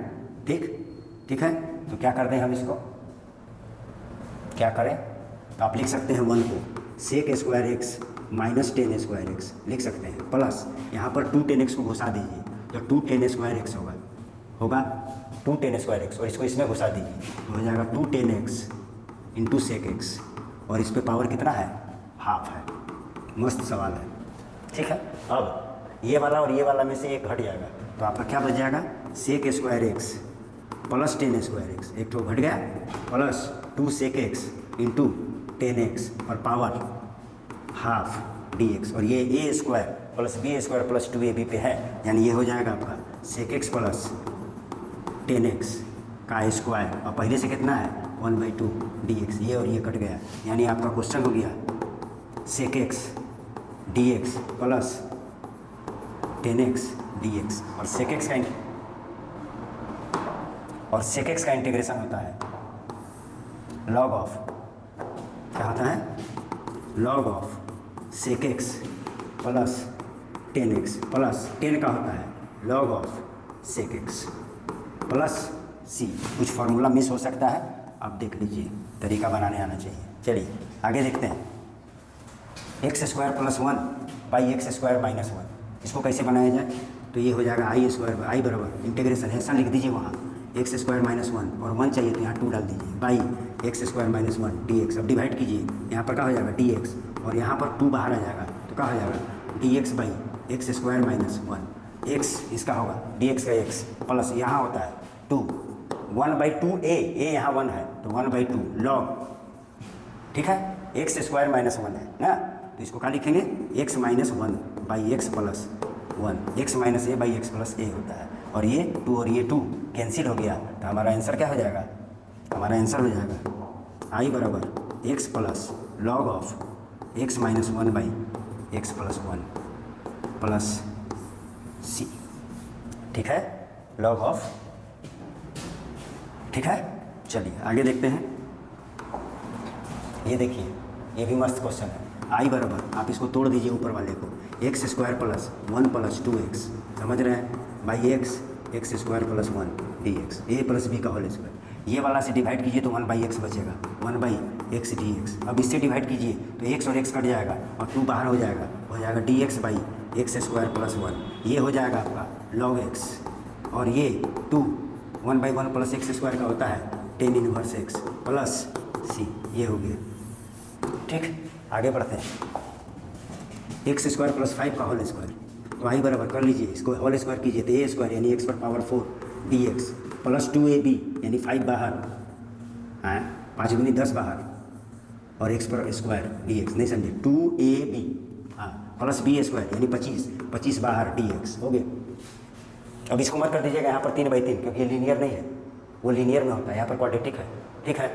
ठीक है, तो क्या कर दें हम इसको, क्या करें, तो आप लिख सकते हैं 1 को sec square x minus 10 square x लिख सकते हैं, प्लस यहाँ पर 2 tan x को घुसा दीजिए, तो 2 tan स्क्वायर एक्स होगा 2 टेन स्क्वायर एक्स और इसको इसमें घुसा दीजिए तो हो जाएगा 2 tan x into sec x और इस पे पावर कितना है, हाफ है। मस्त सवाल है, ठीक है। अब ये वाला और ये वाला में से एक घट जाएगा तो आपका क्या बच जाएगा, sec square x plus tan square x, एक तो घट गया, प्लस 2 सेक एक्स इंटू 10x और पावर हाफ डी एक्स और ये a square plus b square plus 2ab पे है, यानी ये हो जाएगा आपका सेक एक्स प्लस 10x का स्क्वायर और पहले से कितना है 1/2 dx, ये और ये कट गया, यानी आपका क्वेश्चन हो गया sec x d x plus 10x dx और सेक एक्स का इंटीग्रेशन होता है लॉग ऑफ, क्या होता है, log of sec x plus 10x plus 10 का होता है log of sec x plus c. कुछ फार्मूला मिस हो सकता है, आप देख लीजिए, तरीका बनाने आना चाहिए। चलिए आगे देखते हैं, x square plus 1 by x square minus 1, इसको कैसे बनाया जाए, तो ये हो जाएगा आई स्क्वायर, आई बराबर इंटीग्रेशन ऐसा लिख दीजिए वहाँ एक्स स्क्वायर माइनस 1 और 1 चाहिए तो यहाँ 2 डाल दीजिए by x square minus 1 d x. अब डिवाइड कीजिए, यहाँ पर क्या हो जाएगा डी एक्स और यहाँ पर 2 बाहर आ जाएगा तो क्या हो जाएगा D x by x square minus 1, x इसका होगा डी एक्स का एक्स प्लस यहाँ होता है 2 1/2 ए यहाँ 1 है तो 1/2 लॉग, ठीक है, एक्स स्क्वायर माइनस 1 है ना, तो इसको क्या लिखेंगे x minus 1 by x plus 1, x minus a by x plus a होता है और ये 2 और ये 2 कैंसिल हो गया तो हमारा आंसर क्या हो जाएगा, हमारा आंसर हो जाएगा आई बराबर x plus log of x minus 1 by x plus 1 plus c, ठीक है, लॉग ऑफ, ठीक है। चलिए आगे देखते हैं, ये देखिए ये भी मस्त क्वेश्चन है, आई बराबर आप इसको तोड़ दीजिए ऊपर वाले को, x square plus 1 plus 2x, समझ रहे हैं, by x square plus 1 d x, a plus B का होल स्क्वायर, ये वाला से डिवाइड कीजिए तो 1/x बचेगा, 1/x dx। अब इससे डिवाइड कीजिए तो x और x कट जाएगा और 2 बाहर हो जाएगा dx by x square plus 1, ये हो जाएगा आपका लॉग x और ये 2 1/1 प्लस एक्स स्क्वायर का होता है tan inverse x plus c, ये हो गया, ठीक। आगे बढ़ते हैं, एक्स स्क्वायर प्लस 5 का होल स्क्वायर, तो आई बराबर कर लीजिए, इसको होल स्क्वायर कीजिए तो ए स्क्वायर यानी एक्स पर power 4 D x plus 2ab यानी 5 बाहर, हाँ 5 दूनी 10 बाहर और एक्स पर स्क्वायर डी एक्स, नहीं समझे, 2ab हाँ प्लस बी स्क्वायर यानी 25 बाहर डी एक्स हो गया। अब इसको मत कर दीजिएगा यहाँ पर 3/3 क्योंकि ये लीनियर नहीं है, वो लीनियर में होता है, यहाँ पर क्वाड्रेटिक है, ठीक है,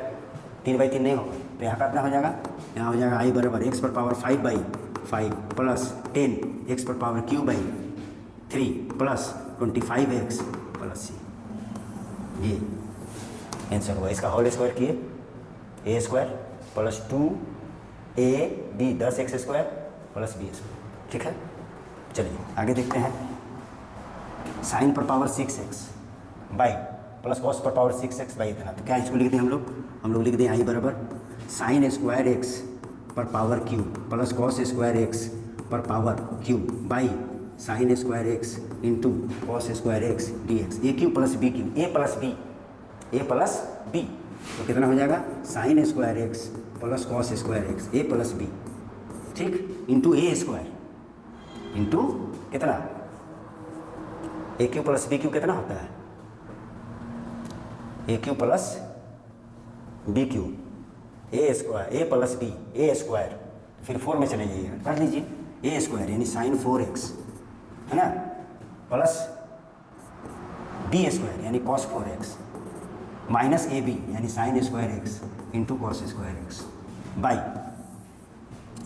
3/3 नहीं होगा तो यहाँ का अपना हो जाएगा, यहाँ हो जाएगा आई बराबर एक्स पर पावर 5/5 प्लस 10 एक्स पर power q/3 plus 25x plus c, ये आंसर हुआ। इसका होल स्क्वायर किए, a square plus 2ab 10x square plus b square, ठीक है। चलिए आगे देखते हैं, साइन पर power 6x by plus cos पर पावर 6x बाई इतना, तो क्या इसको लिख दें हम लोग लिख दें आई बराबर साइन स्क्वायर एक्स पर power q plus cos square x पर power q by sine square x into cos square x d x, a q plus b q, a plus b तो कितना हो जाएगा sine square x plus cos square x a plus b, ठीक, into a square into कितना a q plus b q कितना होता है, a q plus b q a square A plus b a square, फिर 4 में चले जाइएगा, कर लीजिए ए स्क्वायर यानी साइन 4x है ना प्लस बी स्क्वायर यानी cos 4x minus a b यानी sine square x into cos square x by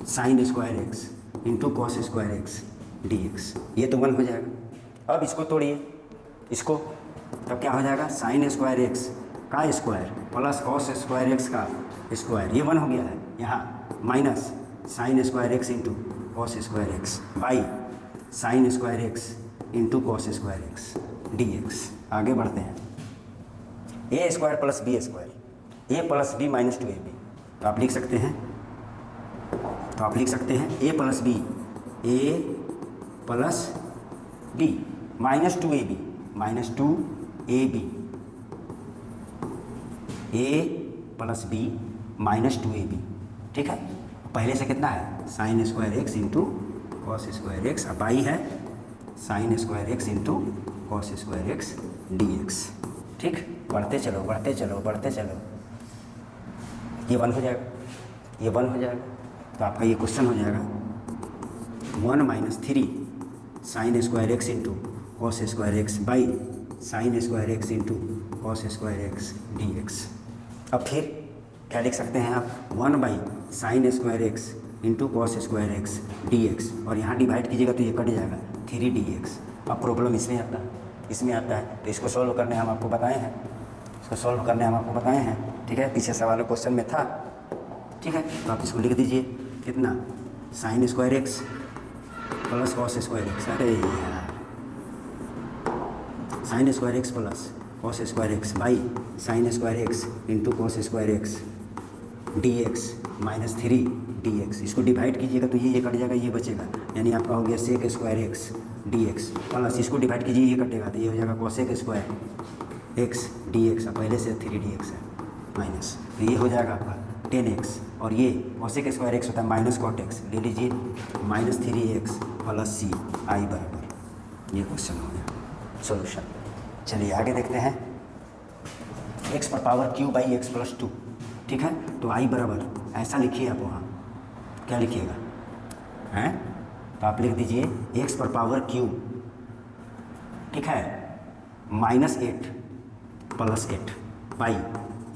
sine square x into cos square x d x, ये तो 1 हो जाएगा। अब इसको तोड़िए, इसको, तब क्या हो जाएगा साइन स्क्वायर एक्स का square plus cos square x का स्क्वायर, ये 1 हो गया है यहाँ, minus sign square x into cos square x by sine square x into cos square x d x. आगे बढ़ते हैं, ए स्क्वायर प्लस बी स्क्वायर, ए प्लस बी माइनस 2ab, तो आप लिख सकते हैं a plus B minus 2ab A plus B minus 2ab, ठीक है। पहले से कितना है sign square x into cos square x, अब आई है sign square x into cos square x d x, ठीक। बढ़ते चलो बढ़ते चलो बढ़ते चलो, ये 1 हो जाएगा, ये 1 हो जाएगा, तो आपका ये क्वेश्चन हो जाएगा 1 minus 3 sign square x into cos square x by sine square x into cos square x d x. अब फिर क्या लिख सकते हैं आप 1 by sine square x into cos square x d x, और यहाँ डिवाइड कीजिएगा तो ये कट जाएगा 3dx। अब प्रॉब्लम इसमें आता है, इसमें आता है, तो इसको सॉल्व करने हम आपको बताए हैं, इसको सॉल्व करने हम आपको बताए हैं, ठीक है। पीछे सवाल क्वेश्चन में था, ठीक है। तो आप इसको लिख दीजिए कितना sign square x plus cos square x, अरे यार sign square x plus cos square x by sine square x into cos square x d x minus 3dx। इसको डिवाइड कीजिएगा तो ये कट जाएगा, ये बचेगा, यानी आपका हो गया sec square x d x, plus इसको डिवाइड कीजिए ये कटेगा तो ये हो जाएगा cosec square x d x, पहले से 3dx है माइनस, तो ये हो जाएगा आपका 10x, और ये कॉसेक स्क्वायर एक्स होता है माइनस कॉट एक्स, ले लीजिए minus 3x plus c I बराबर, ये क्वेश्चन हो गया सोल्यूशन। चलिए आगे देखते हैं, x पर power q by x plus 2, ठीक है। तो आई बराबर ऐसा लिखिए आप, वहाँ क्या लिखिएगा हैं, तो आप लिख दीजिए x पर पावर q, ठीक है, -8 प्लस 8 बाई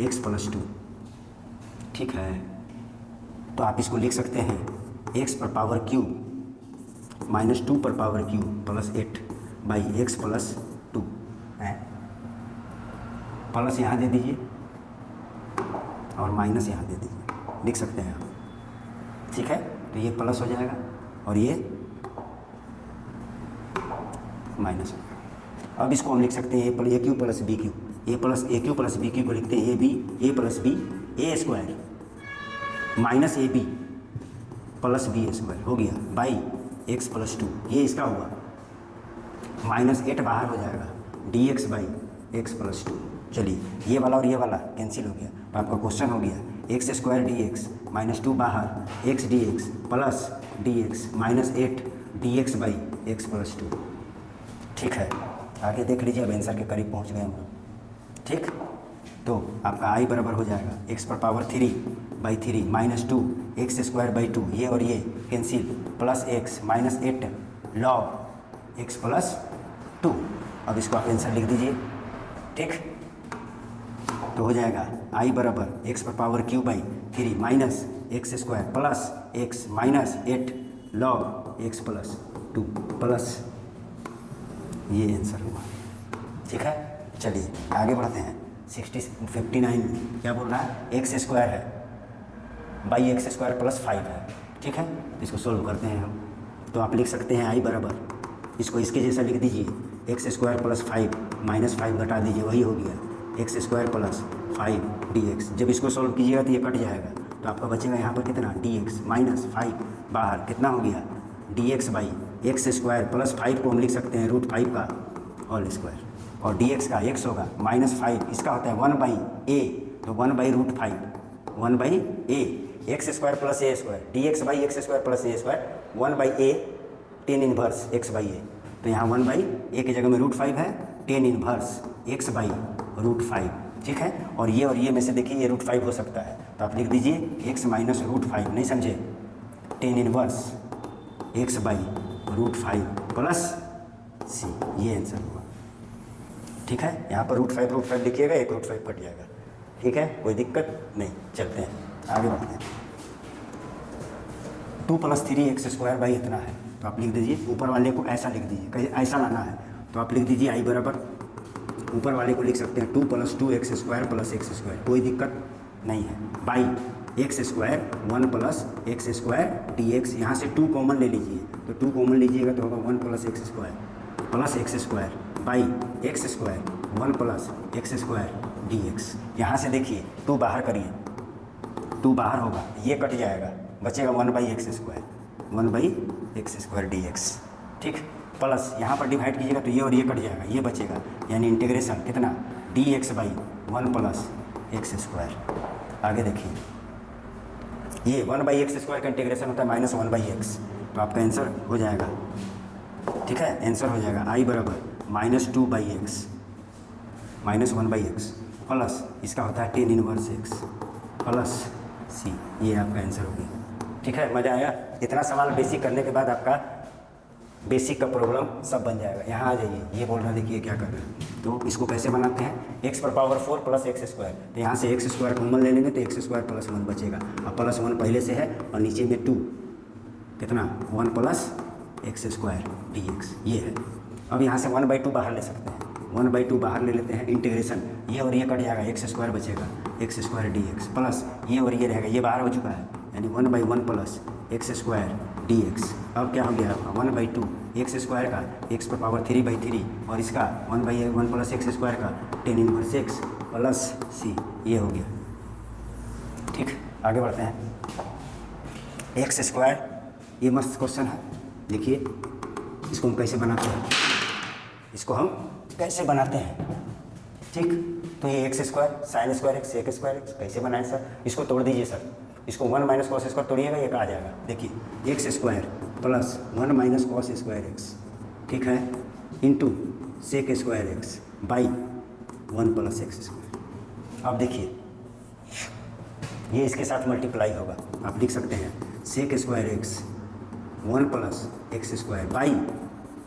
एक्स प्लस 2, ठीक है। तो आप इसको लिख सकते हैं x पर पावर q -2 पर power q plus 8 by x plus 2 है, प्लस यहाँ दे दीजिए और माइनस यहाँ दे दीजिए, लिख सकते हैं आप, ठीक है। तो ये प्लस हो जाएगा और ये माइनस हो जाएगा। अब इसको हम लिख सकते हैं a q plus b q, a q plus b q को लिखते हैं a plus b a square minus a b plus b square हो गया बाई एक्स प्लस 2, ये इसका हुआ -8 बाहर हो जाएगा D x by x plus 2। चलिए ये वाला और ये वाला कैंसिल हो गया, तो आपका क्वेश्चन हो गया एक्स स्क्वायर डी एक्स -2 बाहर x d x plus D x -8 D x by x plus 2, ठीक है। आगे देख लीजिए, अब आंसर के करीब पहुंच गए हम लोग, ठीक। तो आपका आई बराबर हो जाएगा एक्स पर पावर 3/3 -2 एक्स स्क्वायर बाई 2, ये और ये cancel, plus x -8 log x plus 2। अब इसको आप आंसर लिख दीजिए, ठीक। तो हो जाएगा आई बराबर एक्स पर power q by 3 minus x square plus x -8 log x plus 2 plus, ये आंसर हुआ, ठीक है। चलिए आगे बढ़ते हैं, 59 क्या बोल रहा है, एक्स स्क्वायर है बाई एक्स स्क्वायर प्लस 5 है, ठीक है। इसको सोल्व करते हैं हम, तो आप लिख सकते हैं आई बराबर, इसको इसके जैसा लिख दीजिए एक्स स्क्वायर प्लस 5 -5 घटा दीजिए, वही हो गया x square plus 5 D x. जब इसको सोल्व कीजिएगा तो ये कट जाएगा, तो आपका बचेगा यहाँ पर कितना डी एक्स -5 बाहर, कितना हो गया D x by x square plus 5 को हम लिख सकते हैं √5 का होल स्क्वायर, और डी एक्स का x होगा -5, इसका होता है 1/a, तो 1/√5 1/a x square plus A square d x by x square plus A square 1/a tan inverse x/a, तो यहाँ 1/a की जगह में √5 है, tan इनवर्स x/√5, ठीक है। और ये में से देखिए ये √5 हो सकता है, तो आप लिख दीजिए x माइनस √5, नहीं समझे, tan inverse x/√5 plus c, ये आंसर हुआ, ठीक है। यहाँ पर √5 लिखिएगा, एक √5 कट जाएगा, ठीक है, कोई दिक्कत नहीं। चलते हैं आगे बढ़ते हैं, 2 + 3x² बाई इतना है, तो आप लिख दीजिए, ऊपर वाले को ऐसा लिख दीजिए, कहीं ऐसा लाना है तो आप लिख दीजिए आई बराबर, ऊपर वाले को लिख सकते हैं 2 + 2x² + x², कोई दिक्कत नहीं है, बाई x² 1 + x² dx, यहाँ से 2 कॉमन ले लीजिए, तो 2 कॉमन लीजिएगा तो होगा 1 + x² by x² 1 + x² dx। यहाँ से देखिए 2 बाहर करिए, 2 बाहर होगा, ये कट जाएगा, बचेगा 1/x² dx, ठीक। प्लस यहाँ पर डिवाइड कीजिएगा तो ये और ये कट जाएगा, ये बचेगा, यानी इंटीग्रेशन कितना dx/1 + एक्स स्क्वायर। आगे देखिए, ये 1/x² का इंटीग्रेशन होता है -1/x, तो आपका आंसर हो जाएगा, ठीक है, आंसर हो जाएगा I बराबर -2/x -1/x प्लस इसका होता है 10⁻x प्लस c। ये आपका आंसर हो गया, ठीक है। मज़ा आया? इतना सवाल बेसिक करने के बाद आपका बेसिक का प्रॉब्लम सब बन जाएगा। यहाँ आ जाइए, ये बोल रहा देखिए क्या कर रहे हैं, तो इसको कैसे बनाते हैं, x⁴ प्लस x², तो यहाँ से x² कॉमन ले लेंगे तो x² + 1 बचेगा, अब +1 पहले से है और नीचे में 2, कितना 1 + x² dx, ये है। अब यहाँ से 1/2 बाहर ले सकते हैं, 1/2 बाहर ले लेते हैं, इंटीग्रेशन ये और ये कट जाएगा, x² बचेगा, x² dx प्लस ये और ये रहेगा, ये बाहर हो चुका है, यानी 1/1 प्लस x² dx। अब क्या हो गया आपका 1/2 x² का x⁻³ और इसका 1/1 प्लस x² का 10⁻x प्लस c, ये हो गया, ठीक। आगे बढ़ते हैं। x², ये मस्त क्वेश्चन है, देखिए इसको हम कैसे बनाते हैं, इसको हम कैसे बनाते हैं, ठीक। तो ये x² sin² x sec² कैसे बनाएं सर, इसको तोड़ दीजिए सर, इसको 1 - cos² तोड़िएगा, ये आ जाएगा, देखिए x² प्लस 1 - cos²x, ठीक है, इंटू sec²x बाई 1 + x²। अब देखिए ये इसके साथ मल्टीप्लाई होगा, आप लिख सकते हैं sec²x 1 + x² by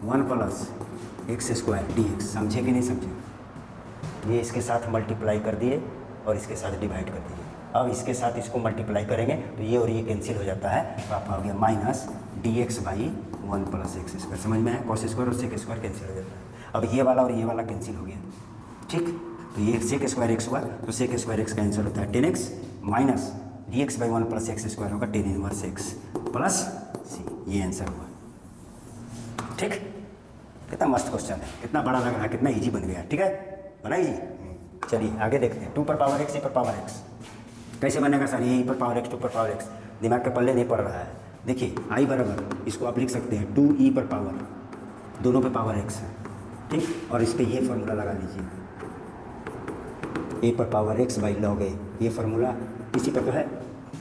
1 + x² dx। समझे कि नहीं समझे? ये इसके साथ मल्टीप्लाई कर दिए और इसके साथ डिवाइड कर दिए। अब इसके साथ इसको मल्टीप्लाई करेंगे तो ये और ये कैंसिल हो जाता है, तो आपका हो गया -dx/1 + x²। समझ में है? cos² और sec² कैंसिल हो जाता है। अब ये वाला और ये वाला कैंसिल हो गया, ठीक। तो ये sec²x हुआ, तो sec²x का आंसर होता है 10x माइनस dx/1 + x² होगा 10⁻x प्लस c, ये आंसर हुआ, ठीक। कितना मस्त क्वेश्चन है, कितना बड़ा लग रहा है, कितना ईजी बन गया, ठीक है, बना ईजी। चलिए आगे देखते हैं। 2⁻x e⁻x कैसे बनेगा सर, ये e⁻x 2⁻x दिमाग के पल्ले नहीं पड़ रहा है। देखिए I बराबर, इसको आप लिख सकते हैं 2e⁻, दोनों पे पावर x है, ठीक, और इस पर ये फार्मूला लगा लीजिए, a⁻x / log a, ये फार्मूला इसी पर तो है,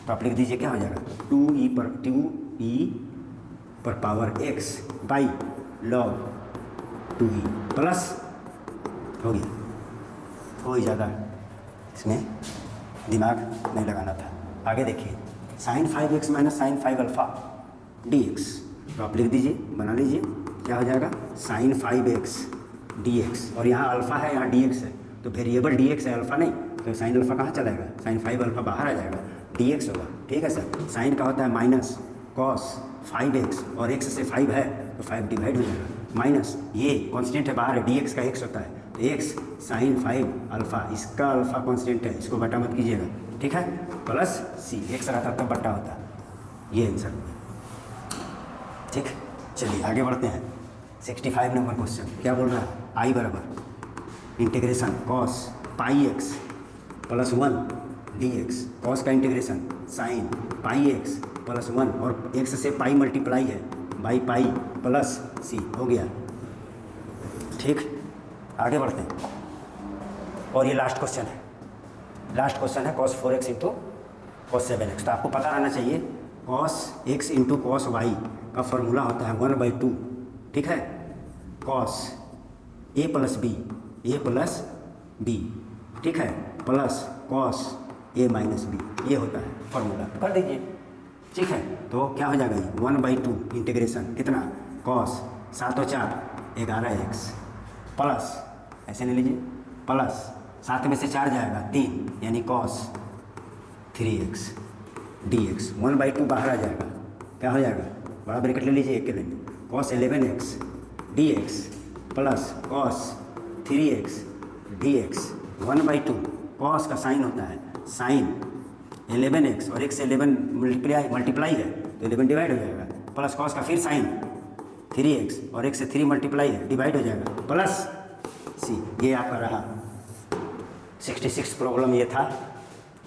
तो आप लिख दीजिए क्या हो जाएगा 2e⁻x / log 2e प्लस हो गया, कोई ज़्यादा इसमें दिमाग नहीं लगाना था। आगे देखिए sin 5x - sin 5α dx, तो आप लिख दीजिए, बना लीजिए, क्या हो जाएगा sin 5x dx, और यहाँ अल्फ़ा है, यहाँ dx है, तो वेरिएबल dx है, अल्फ़ा नहीं, तो sin अल्फ़ा कहाँ चलाएगा, sin 5α बाहर आ जाएगा, dx होगा, ठीक है सर। sin का होता है माइनस cos 5x और x से 5 है तो 5 डिवाइड हो जाएगा, माइनस ये कॉन्स्टेंट है बाहर है, dx का x होता है, तो x sin 5α, इसका अल्फ़ा कॉन्स्टेंट है, इसको बटा मत कीजिएगा, ठीक है, प्लस c, x रहता तब बटा होता, ये आंसर हुआ, ठीक। चलिए आगे बढ़ते हैं। 65 नंबर क्वेश्चन क्या बोल रहा है, I बराबर integration cos πx + 1 dx, cos का इंटीग्रेशन sin πx + 1 और x से पाई मल्टीप्लाई है बाई पाई प्लस c, हो गया, ठीक। आगे बढ़ते हैं, और ये लास्ट क्वेश्चन है, लास्ट क्वेश्चन है cos 4x × cos 7x। तो आपको पता रहना चाहिए cos x × cos y का फॉर्मूला होता है 1/2, ठीक है, cos a + b, ठीक है, प्लस cos a - b, ये होता है फॉर्मूला, कर दीजिए, ठीक है। तो क्या हो जाएगा 1/2 इंटीग्रेशन कितना cos 7 और 4 11x प्लस, ऐसे ले लीजिए, प्लस 7 में से 4 जाएगा 3, यानी cos 3x dx, 1/2 बाहर आ जाएगा, क्या हो जाएगा, बड़ा ब्रैकेट ले लीजिए, एक के लिए cos 11x dx plus cos 3x dx 1/2, cos का साइन होता है sin 11x और 1 से 11 मल्टीप्लाई है तो 11 डिवाइड हो जाएगा, प्लस cos का फिर sin 3x और 1 से 3 मल्टीप्लाई है, डिवाइड हो जाएगा, प्लस c, ये आपका रहा 66 प्रॉब्लम ये था,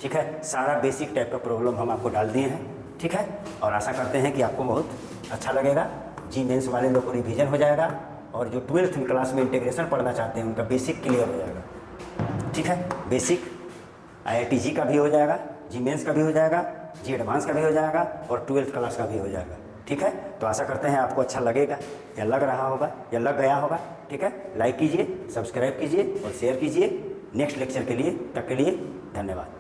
ठीक है। सारा बेसिक टाइप का प्रॉब्लम हम आपको डाल दिए हैं, ठीक है, और आशा करते हैं कि आपको बहुत अच्छा लगेगा। जी मेंस वाले लोग को रिवीजन हो जाएगा, और जो 12th क्लास में इंटीग्रेशन पढ़ना चाहते हैं उनका बेसिक क्लियर हो जाएगा, ठीक है। बेसिक IIT जी का भी हो जाएगा, जी मेंस का भी हो जाएगा, जी एडवांस का भी हो जाएगा और 12th क्लास का भी हो जाएगा। ठीक है, तो आशा करते हैं आपको अच्छा लगेगा या लग रहा होगा या लग गया होगा। ठीक है, लाइक कीजिए, सब्सक्राइब कीजिए और शेयर कीजिए। नेक्स्ट लेक्चर के लिए तक के लिए धन्यवाद।